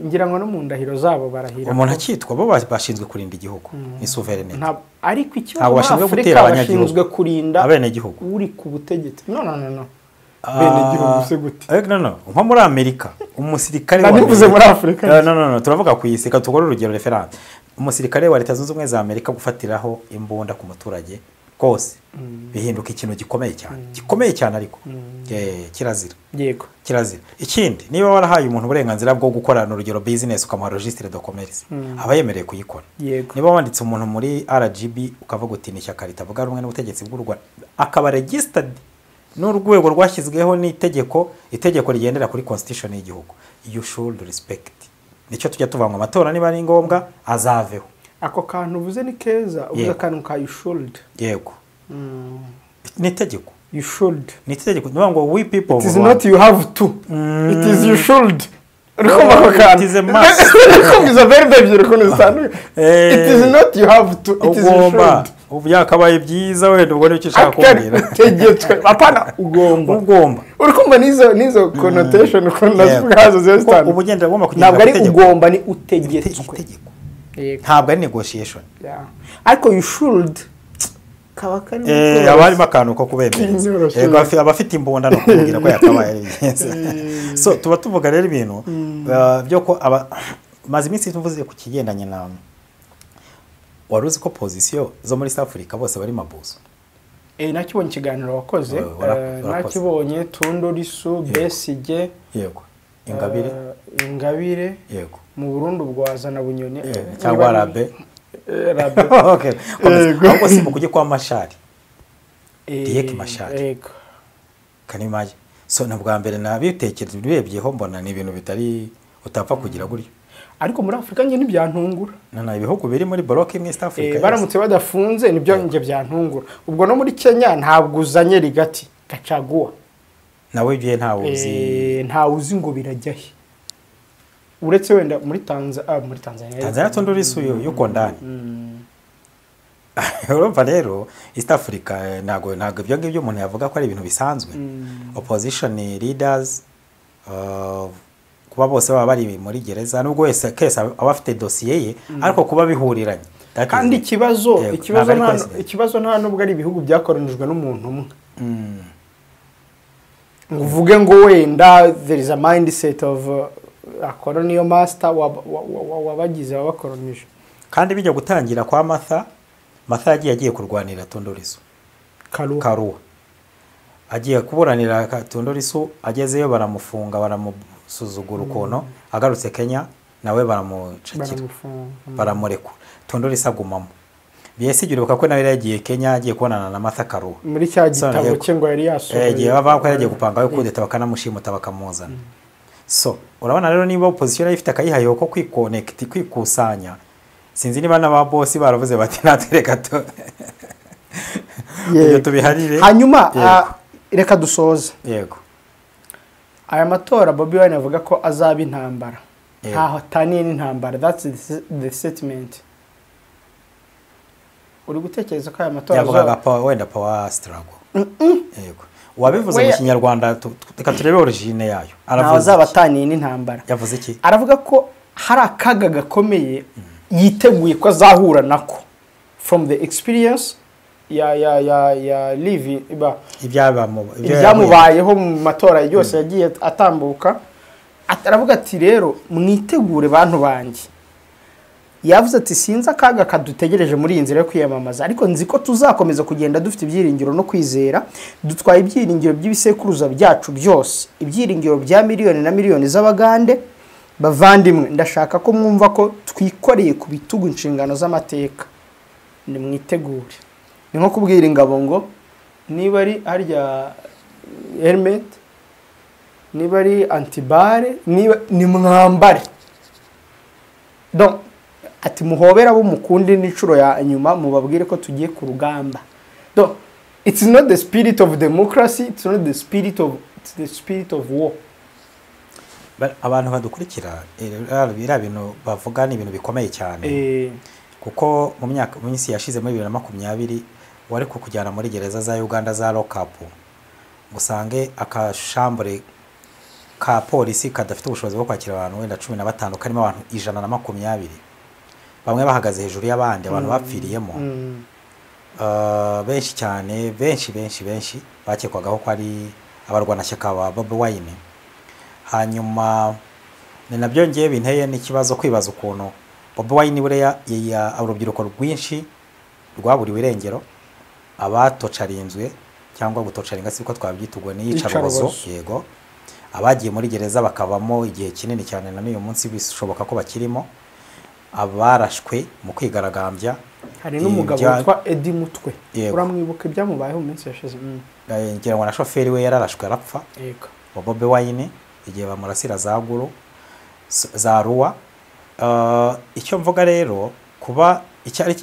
ngira ngo no mu ndahiro zabo barahira umuntu akitwa bo bashinzwe kurinda igihugu ni sovereignty. Ariko icyo bashinzwe kurinda abene igihugu uri ku butegetsi. No bene igihugu se gute? Nko muri Amerika umusirikare wa Nivuze muri Afrika. No turavuga kuyisika tugora urugero reference. Umusirikare wa Leta Zunze Ubumwe za Amerika gufatiraho imbunda ku muturage kose bihinduka ikintu gikomeye cyane ariko kirazira. Yego, kirazira. Ikindi niba warahaye umuntu uburenganzira bwo gukorana urugero business ukamuha registre de commerce aba yemereye kuyikora. Niba wanditse umuntu muri RGB ukavuga uti ni shyaka ritavuga rumwe n'ubutegetsi bw'u Rwanda akaba registered n'urwego rwashyizweho n'itegeko rigendera kuri constitution y'igihugu, you should respect. Nicyo tujya tuvanga amatora niba ari ngombwa azaveho. Ako kantu uvuze ni keza, uvuze kantu ka you should. Yego. Ni tegeko. You should. Ni tegeko. Niba ngo we people. It is not you have to. It is you should. It is a must. It is a very baby reconnaissance. It is not you have to. It is you should. Ubu yakabaye byiza wenda ubwo nicyo ushaka kumbwira. Tegetswe. Apana ugomba. Urikumva nizo connotation uko nazo zestana. Ubu gendera ngomba kugira. Ntabwo ari ugomba ni utegetswe. Ntabwo ari negotiation. Ariko you should kaba kari abari makano ko kubemereza. Yego abafite imbunda no kugira ko yakabaye ari byiza. So tuba tuvuga rero ibintu byo ko maze iminsi tuvuze ku kigendanye na waruzi ko position zo muri South Africa bose bari mabuzo. Nakibonye ikiganiro wakoze, nakibonye Tundu Lissu, Besigye, yego, Ingabire, yego, mu Burundi ubwazana Bunyoni cyangwa Rabe. Okay. Ahubwo si mukujye kwa Mashari. Diek Mashari. Yego. Kanimaje. So nabwa mbere nabitekereje birebyeho mbona ni ibintu bitari utapfa kugira guri. Ariko muri Afrika nge n'ibyantungura. Ibihugu biri muri block imwe East Africa. Baramutse badafunze nibyo nge byantungura. Ubwo no muri Kenya ntabwo uzanye rigati Gachagua. Nawe bye ntawe uzi ngo birajya he. Uretse wenda muri Tanzania. Tanzania Tundu Lissu yuko ndani. Urumva rero East Africa ntago ibyo ngibyo umuntu yavuga ko ari ibintu bisanzwe. Opposition leaders kuba bose baba bari muri gereza nubwo wese kese aba afite dossier ye ariko kuba bihuriranye. Kandi ikibazo nta nubwo ari ibihugu byakoronijwe n'umuntu umwe. Uvuge ngo wenda there is a mindset of a colonial master wabagize abakoronije. Kandi bijya gutangira kwa Martha yagiye kurwanira Tundu Lissu. Karua. Agiye kuburanira Tundu Lissu agezeyo baramufunga bamusuzugura ukuntu agarutse Kenya nawe baramucakira baramurekura Tundu Lissu agumamo Besigye uribuka ko nawe yagiye Kenya agiye kubonana na Martha Karua muri cya gitabo cye ngo yari yasohoye yagiye bava ko yagiye gupanga yo kudeta bakanamushimuta bakamuzana so urabona rero niba opposition ifite akayihayeho ko kwiconnect kwikusanya sinzi niba n'aba boss baravuze bati natereka to iyo tubiharire hanyuma reka dusoze yego aya matora Bobi Wine avuga ko azaba intambara ntaho tani n'intambara that's the statement uri gutekereza ko aya matora yavugaga wenda power struggle yego wabivuze mu Kinyarwanda reka turebe origine yayo aravuze abatani n'intambara yavuze iki aravuga ko hari akaga gakomeye yiteguye ko azahura nako from the experience ya live ibyamubayeho mu matora yose yagiye atambuka aravuga ati rero mwitegure bantu banjye yavuze ati sinza akaga kadutegereje muri iyi nzira yo kwiyamamaza ariko nzi ko tuzakomeza kugenda dufite ibyiringiro no kwizera dutwaye ibyiringiro by'ibisekuruza byacu byose ibyiringiro bya miliyoni na miliyoni z'abagande bavandimwe ndashaka ko mwumva ko twikoreye ku bitugu inshingano z'amateka ni mwitegure ni nko kubwira ingabo ngo niba ari harya helmet niba ari antibare niba ni mwambare donc ati muhobera bo mukundi n'icuro ya nyuma mubabwire ko tugiye ku rugamba donc it's not the spirit of democracy it's not the spirit of war abantu badukurikira bira bintu bavuga ni ibintu bikomeye cyane kuko mu myaka mu minsi yashize muri 2020 wari kujyana muri gereza za Uganda za lockup musange akashambure ka polisi kadafite ubushobozi bwo kwakira abantu wenda 15 karimo abantu 120 bamwe bahagaze hejuru y'abandi abantu bapfiriyemo benshi cyane benshi bakekwagaho ko ari abarwanashyaka ba Bobi Wine hanyuma ni nabyo ngiye binteye n'ikibazo kwibaza ukuntu Bobi Wine buriya urubyiruko rwinshi rwaburiwe irengero abatocarinzwe cyangwa gutocaringa siko twabyitugwa n'iyicarubozo yego abagiye muri gereza bakavamo igihe kinini cyane na n'uyu munsi bishoboka ko bakirimo abarashwe mu kwigaragambya hari n'umugabo witwa Edi Mutwe uramwibuka ibyamubayeho mu minsi yashize ngira ngo na shoferi we yararashwe arapfa yego Bobi Wine igihe bamurasira za guru za ruwa icyo mvuga rero kuba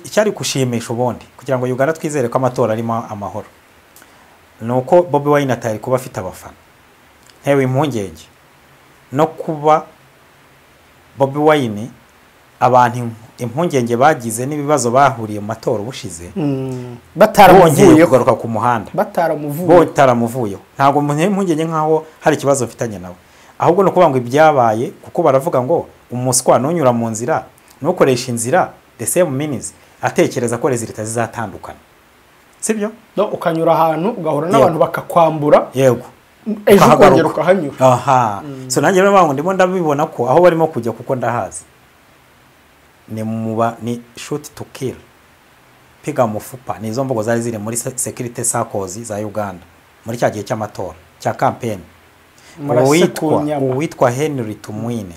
icyari kushimisha ubundi kugira ngo Uganda twizere ko amatora arimo amahoro nuko Bobi Wine atari kuba afite abafana hewe impungenge no kuba Bobi Wine abantu impungenge bagize n'ibibazo bahuriye mu matora ubushize bataramuvuye kugaruka ku muhanda bataramuvuye ntago impungenge nkaho hari ikibazo mfitanye nawe ahubwo no kuvuga ngo ibyabaye kuko baravuga ngo umuswa nunyura mu nzira nukoresha inzira the same means atekereza ko resulta zizatandukana sibyo no ukanyura ahantu ugahura n'abantu bakakwambura yego ejo ukongera ukahanyura aha so nanjye rero ndimo ndabibona ko aho barimo kujya kuko ndahazi ni shoot to kill piga mufupa nizo mbogo zari ziri muri security circles za Uganda muri cya gihe cy'amatora cya campaign uwitwa Henry Tumwine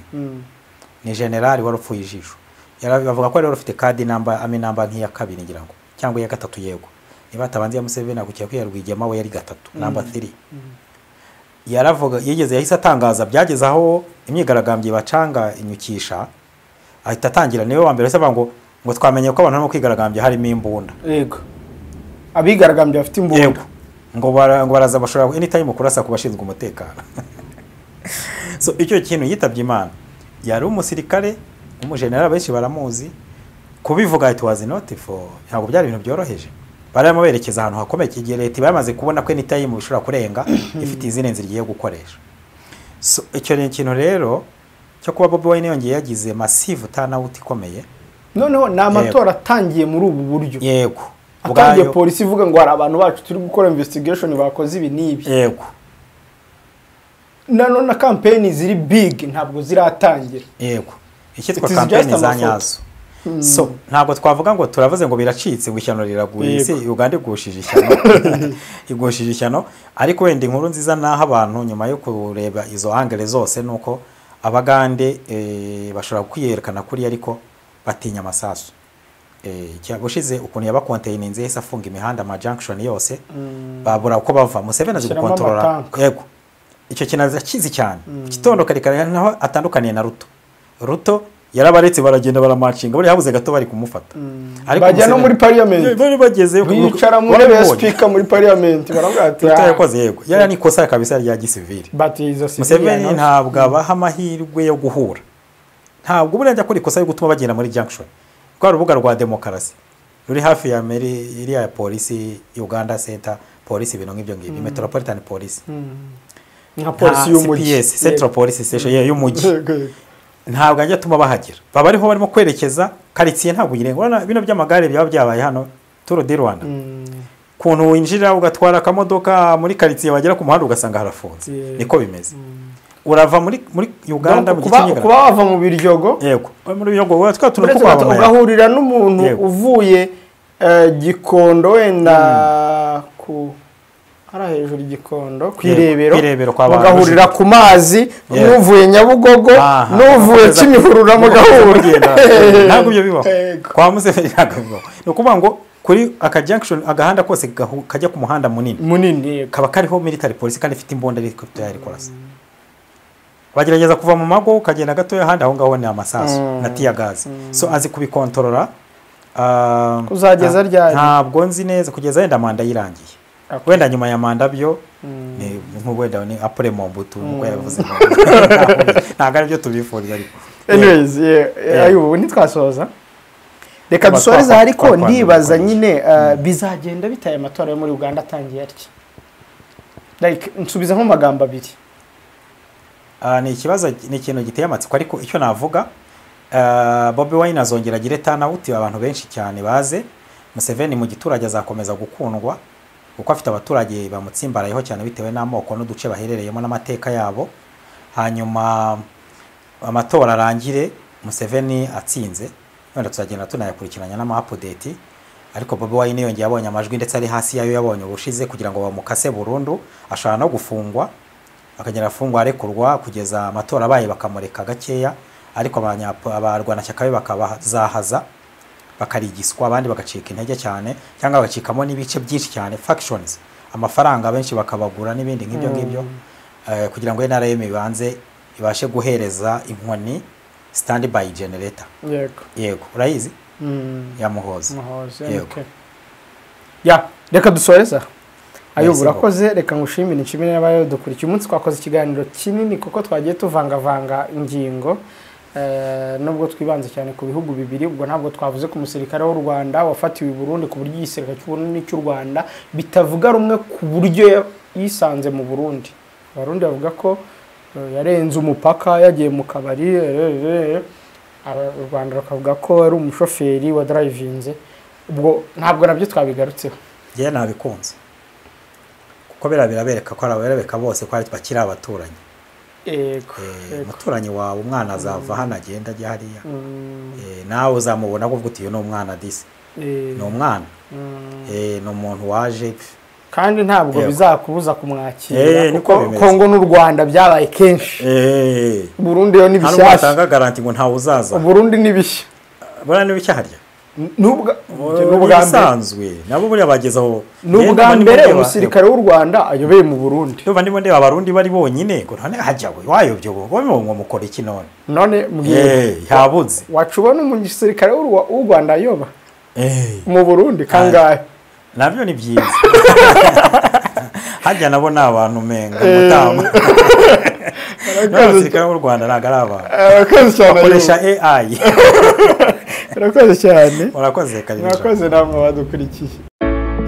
ni general warupfuye ijisho yaravuga ko rero ufite card number namba nk'iya kabiri ngira ngo cyangwa iya gatatu yego niba tabanze ya Museveni akukiye kwiyarwigema we yari gatatu number 3 yaravuga yahise atangaza byageze aho imyigaragambye bacanga inyukisha ahita atangira niwe wa mbere se ngo twamenye ko abantu barimo kwigaragambya harimo imbunda yego abigaragambye bafite imbunda ngo baraza bashobora anytime kurasa kubashinzwe umutekano so icyo kintu yitabye Imana yari umusirikare umujenerali benshi baramuzi kubivuga it was not for ntabwo byari ibintu byoroheje barimo berekeza ahantu hakomeye igihe leta bamaze kubona ko anytime bishobora kurenga ifite izine nzira igiye gukoresha so icyo ni ikintu rero cyo kuba Bobi Wine yongeye yagize massive turnout ikomeye noneho na amatora atangiye muri ubu buryo yego atangiye polisi ivuga ngo hari abantu bacu turi gukora investigation bakoze ibi nibi yego na campaign ziri big ntabwo ziratangira yego ikitwa campaign za nyazo so ntabwo twavuga ngo turavuze ngo biracitse ngo ishyano riraguye isi Uganda igushije ishyano ariko wenda inkuru nziza naho abantu nyuma yo kureba izo angele zose nuko abagande bashobora kwiyerekana kuri ariko batinya amasasu cyagushize ukuntu yaba containinze yese afunga imihanda ama junction yose babura uko bava Museveni azi gukontorora yego icyo kinaza kizi cyane kitondo karikara naho atandukaniye na Ruto yarabaretse baragenda baramacinga bari habuze gato bari kumufata ariko bajya no muri parliament bari bageze bicara muri ntebe ya speaker muri parliament baravuga ati yakoze yego yari nikosa kabisa rya gisivili Museveni ntabwo abaha amahirwe yo guhura ntabwo burajya kuri ikosa yo gutuma bagenda muri junction kwa rubuga rwa demokarasi ruri hafi ya iriya ya polisi Uganda Center polisi ibintu nk'ibyo ngibyo Metropolitan Police nka polisi y'umujyi Central Police Station y'umujyi ntabwo ajya tuma bahagera baba ariho barimo kwerekeza karitsiye ntabwo yirenga bino by'amagare byaba byabaye hano Tour du Rwanda kuntu winjira ugatwara akamodoka muri karitsiye bagera ku muhanda ugasanga harafunze niko bimeze urava muri Uganda mu gice kuba wava mu Biryogo yego muri Biryogo watwa tunuko ugahurira n'umuntu uvuye Gikondo wenda ku ara hejuru Gikondo kwirebero bagahurira ku mazi n'uvuye Nyabugogo n'uvuye Kimihurura mu gahurira ntabwo byo bibaho kwa Museveni ntabwo no kuvuga ngo kuri aka junction agahanda kose kajya ku muhanda munini kaba kariho military police kandi ifite imbunda ariko tayari korasa bagerageza kuva mu mago ukagenda gato y'ahandi aho ngaho ni amasasu na tiya gazi so azi kubikontorora kuzageza ryari ntabwo nzi neza kugeza yenda manda yirangiye wenda nyuma ya manda byo ni nk'ubwenda ni apure Mobutu nuko yavuze ntabwo ari byo tubifuriza ariko anyways ayo ntitwasoza reka dusoreze ariko ndibaza nyine bizagenda bitaye amatora yo muri Uganda atangiye ariki like nsubiza nko magambo abiri ni ikibazo ni ikintu giteye amatsiko ariko icyo navuga Bobi Wine azongera agire turnout abantu benshi cyane baze Museveni mu giturage azakomeza gukundwa kuko afite abaturage bamutsimbarayeho cyane bitewe n'amoko n'uduce baherereyemo n'amateka yabo hanyuma amatora arangire Museveni atsinze wenda tuzagenda tunayakurikiranya n'ama update ariko Bobi Wine yongeye abonye amajwi ndetse ari hasi yayo yabonye ubushize kugira ngo bamukase burundu ashaka no gufungwa akagera afungwa arekurwa kugeza amatora abaye bakamureka gakeya ariko abarwana cyaka be bakabazahaza bakarigiswa abandi bagacika intege cyane cyangwa bagacikamo n'ibice byinshi cyane factions amafaranga benshi bakabagura n'ibindi nk'ibyo ngibyo kugira ngo NRM ibanze ibashe guhereza inkoni standby generator yego urayizi ya Muhoza yego ya reka dusoreza ayo burakoze reka ngushimire nshimire n'abayo dukurikiye umunsi twakoze ikiganiro kinini kuko twagiye tuvanga ingingo nubwo twibanze cyane ku bihugu bibiri ubwo ntabwo twavuze ku musirikare w'u Rwanda wafatiwe i Burundi ku buryo igisirikare cy'u Burundi n'cy'u Rwanda bitavuga rumwe ku buryo yisanze mu Burundi abarundi bavuga ko yarenze umupaka yagiye mu kabari u Rwanda rakavuga ko ari umushoferi wa drivinze ubwo ntabwo nabyo twabigarutseho je nabikunze kuko birabereka ko arabereka bose ko bakira abaturanyi umuturanyi wawe umwana azava hano agenda ajya hariya nawe uzamubona kuvuga uti uyu ni umwana disi ni umwana ni umuntu waje kandi ntabwo bizakubuza kumwakira kuko Kongo n'u Rwanda byabaye kenshi Burundi yo nibishyashya hano batanga garanti ngo ntawe uzaza Burundi nibishya bora nibishya harya n'ubwa sanzwe nabo buri abagezaho n'ubwa mbere umusirikare w'u Rwanda ayobeye mu Burundi yo bandi ndeba abarundi bari bonyine ngo none hajya wayobye ngo ngo mukora iki none yabuze wacubona umusirikare w'u Rwanda ayoba mu Burundi kangahe nabyo ni byiza hajya nabo n'abantu menga mutama n'abasirikare b'u Rwanda nagara abantu bakoresha AI urakoze cyane urakoze namwe badukurikiye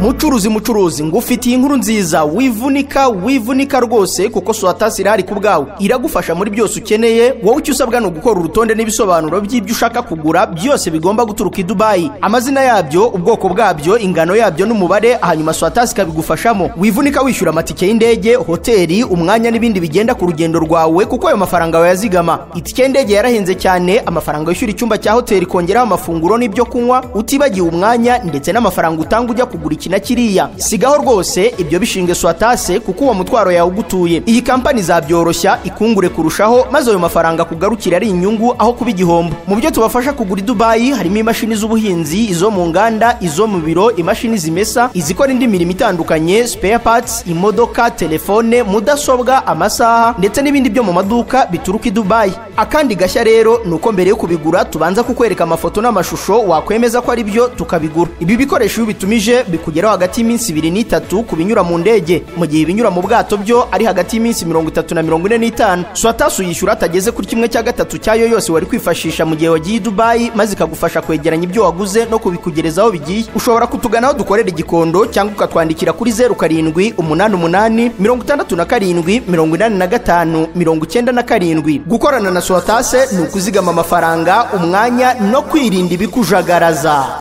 mucuruzi ngufitiye inkuru nziza, wivunika rwose, kuko Swatas irahari ku bwawe, iragufasha muri byose ukeneye. Wowe icyo usabwa ni ugukora urutonde n'ibisobanuro by'ibyo ushaka kugura, byose bigomba guturuka i Dubai, amazina yabyo, ubwoko bwabyo, ingano yabyo n'umubare, hanyuma Swatas ikabigufashamo. Wivunika wishyura amatike y'indege, hoteli, umwanya n'ibindi bigenda ku rugendo rwawe, kuko ayo mafaranga wayazigama. Itike y'indege yarahenze cyane, amafaranga yishyura icyumba cya hoteli kongeraho amafunguro n'ibyo kunywa, utibagiwe umwanya ndetse n'amafaranga utanga ujya kugura iki na kiriya. Sigaho rwose ibyo bishinge Swatas, kuko uwo mutwaro yawe ugutuye. Iyi kampani zabyoroshya ikungure kurushaho, maze ayo mafaranga kugarukira ari inyungu aho kuba igihombo. Mu byo tubafasha kugura i Dubai harimo imashini z'ubuhinzi, izo mu nganda, izo mu biro, imashini zimesa, izikora indi mirimo itandukanye, spare parts, imodoka, telefone, mudasobwa, amasaha ndetse n'ibindi byo mu maduka bituruka i Dubai. Akandi gashya rero nuko mbere yo kubigura tubanza kukwereka amafoto n'amashusho wakwemeza ko ari byo tukabigura. Ibi bikoresho bitumije bikugeraho hagati y'iminsi 2 n'3 kubinyura mu ndege, mu gihe ibinyura mu bwato byo ari hagati y'iminsi 30 na 45. Swatas uyishyura atageze kuri 1/3 cyayo yose wari kwifashisha mu gihe wagiye i Dubai, maze ikagufasha kwegeranya ibyo waguze no kubikugerezaho bigiye. Ushobora kutuganaho dukorera igikondo cyangwa ukatwandikira kuri 0788 67 85 97. Gukorana na Swatas ni ukuzigama amafaranga, umwanya no kwirinda ibikujagaraza.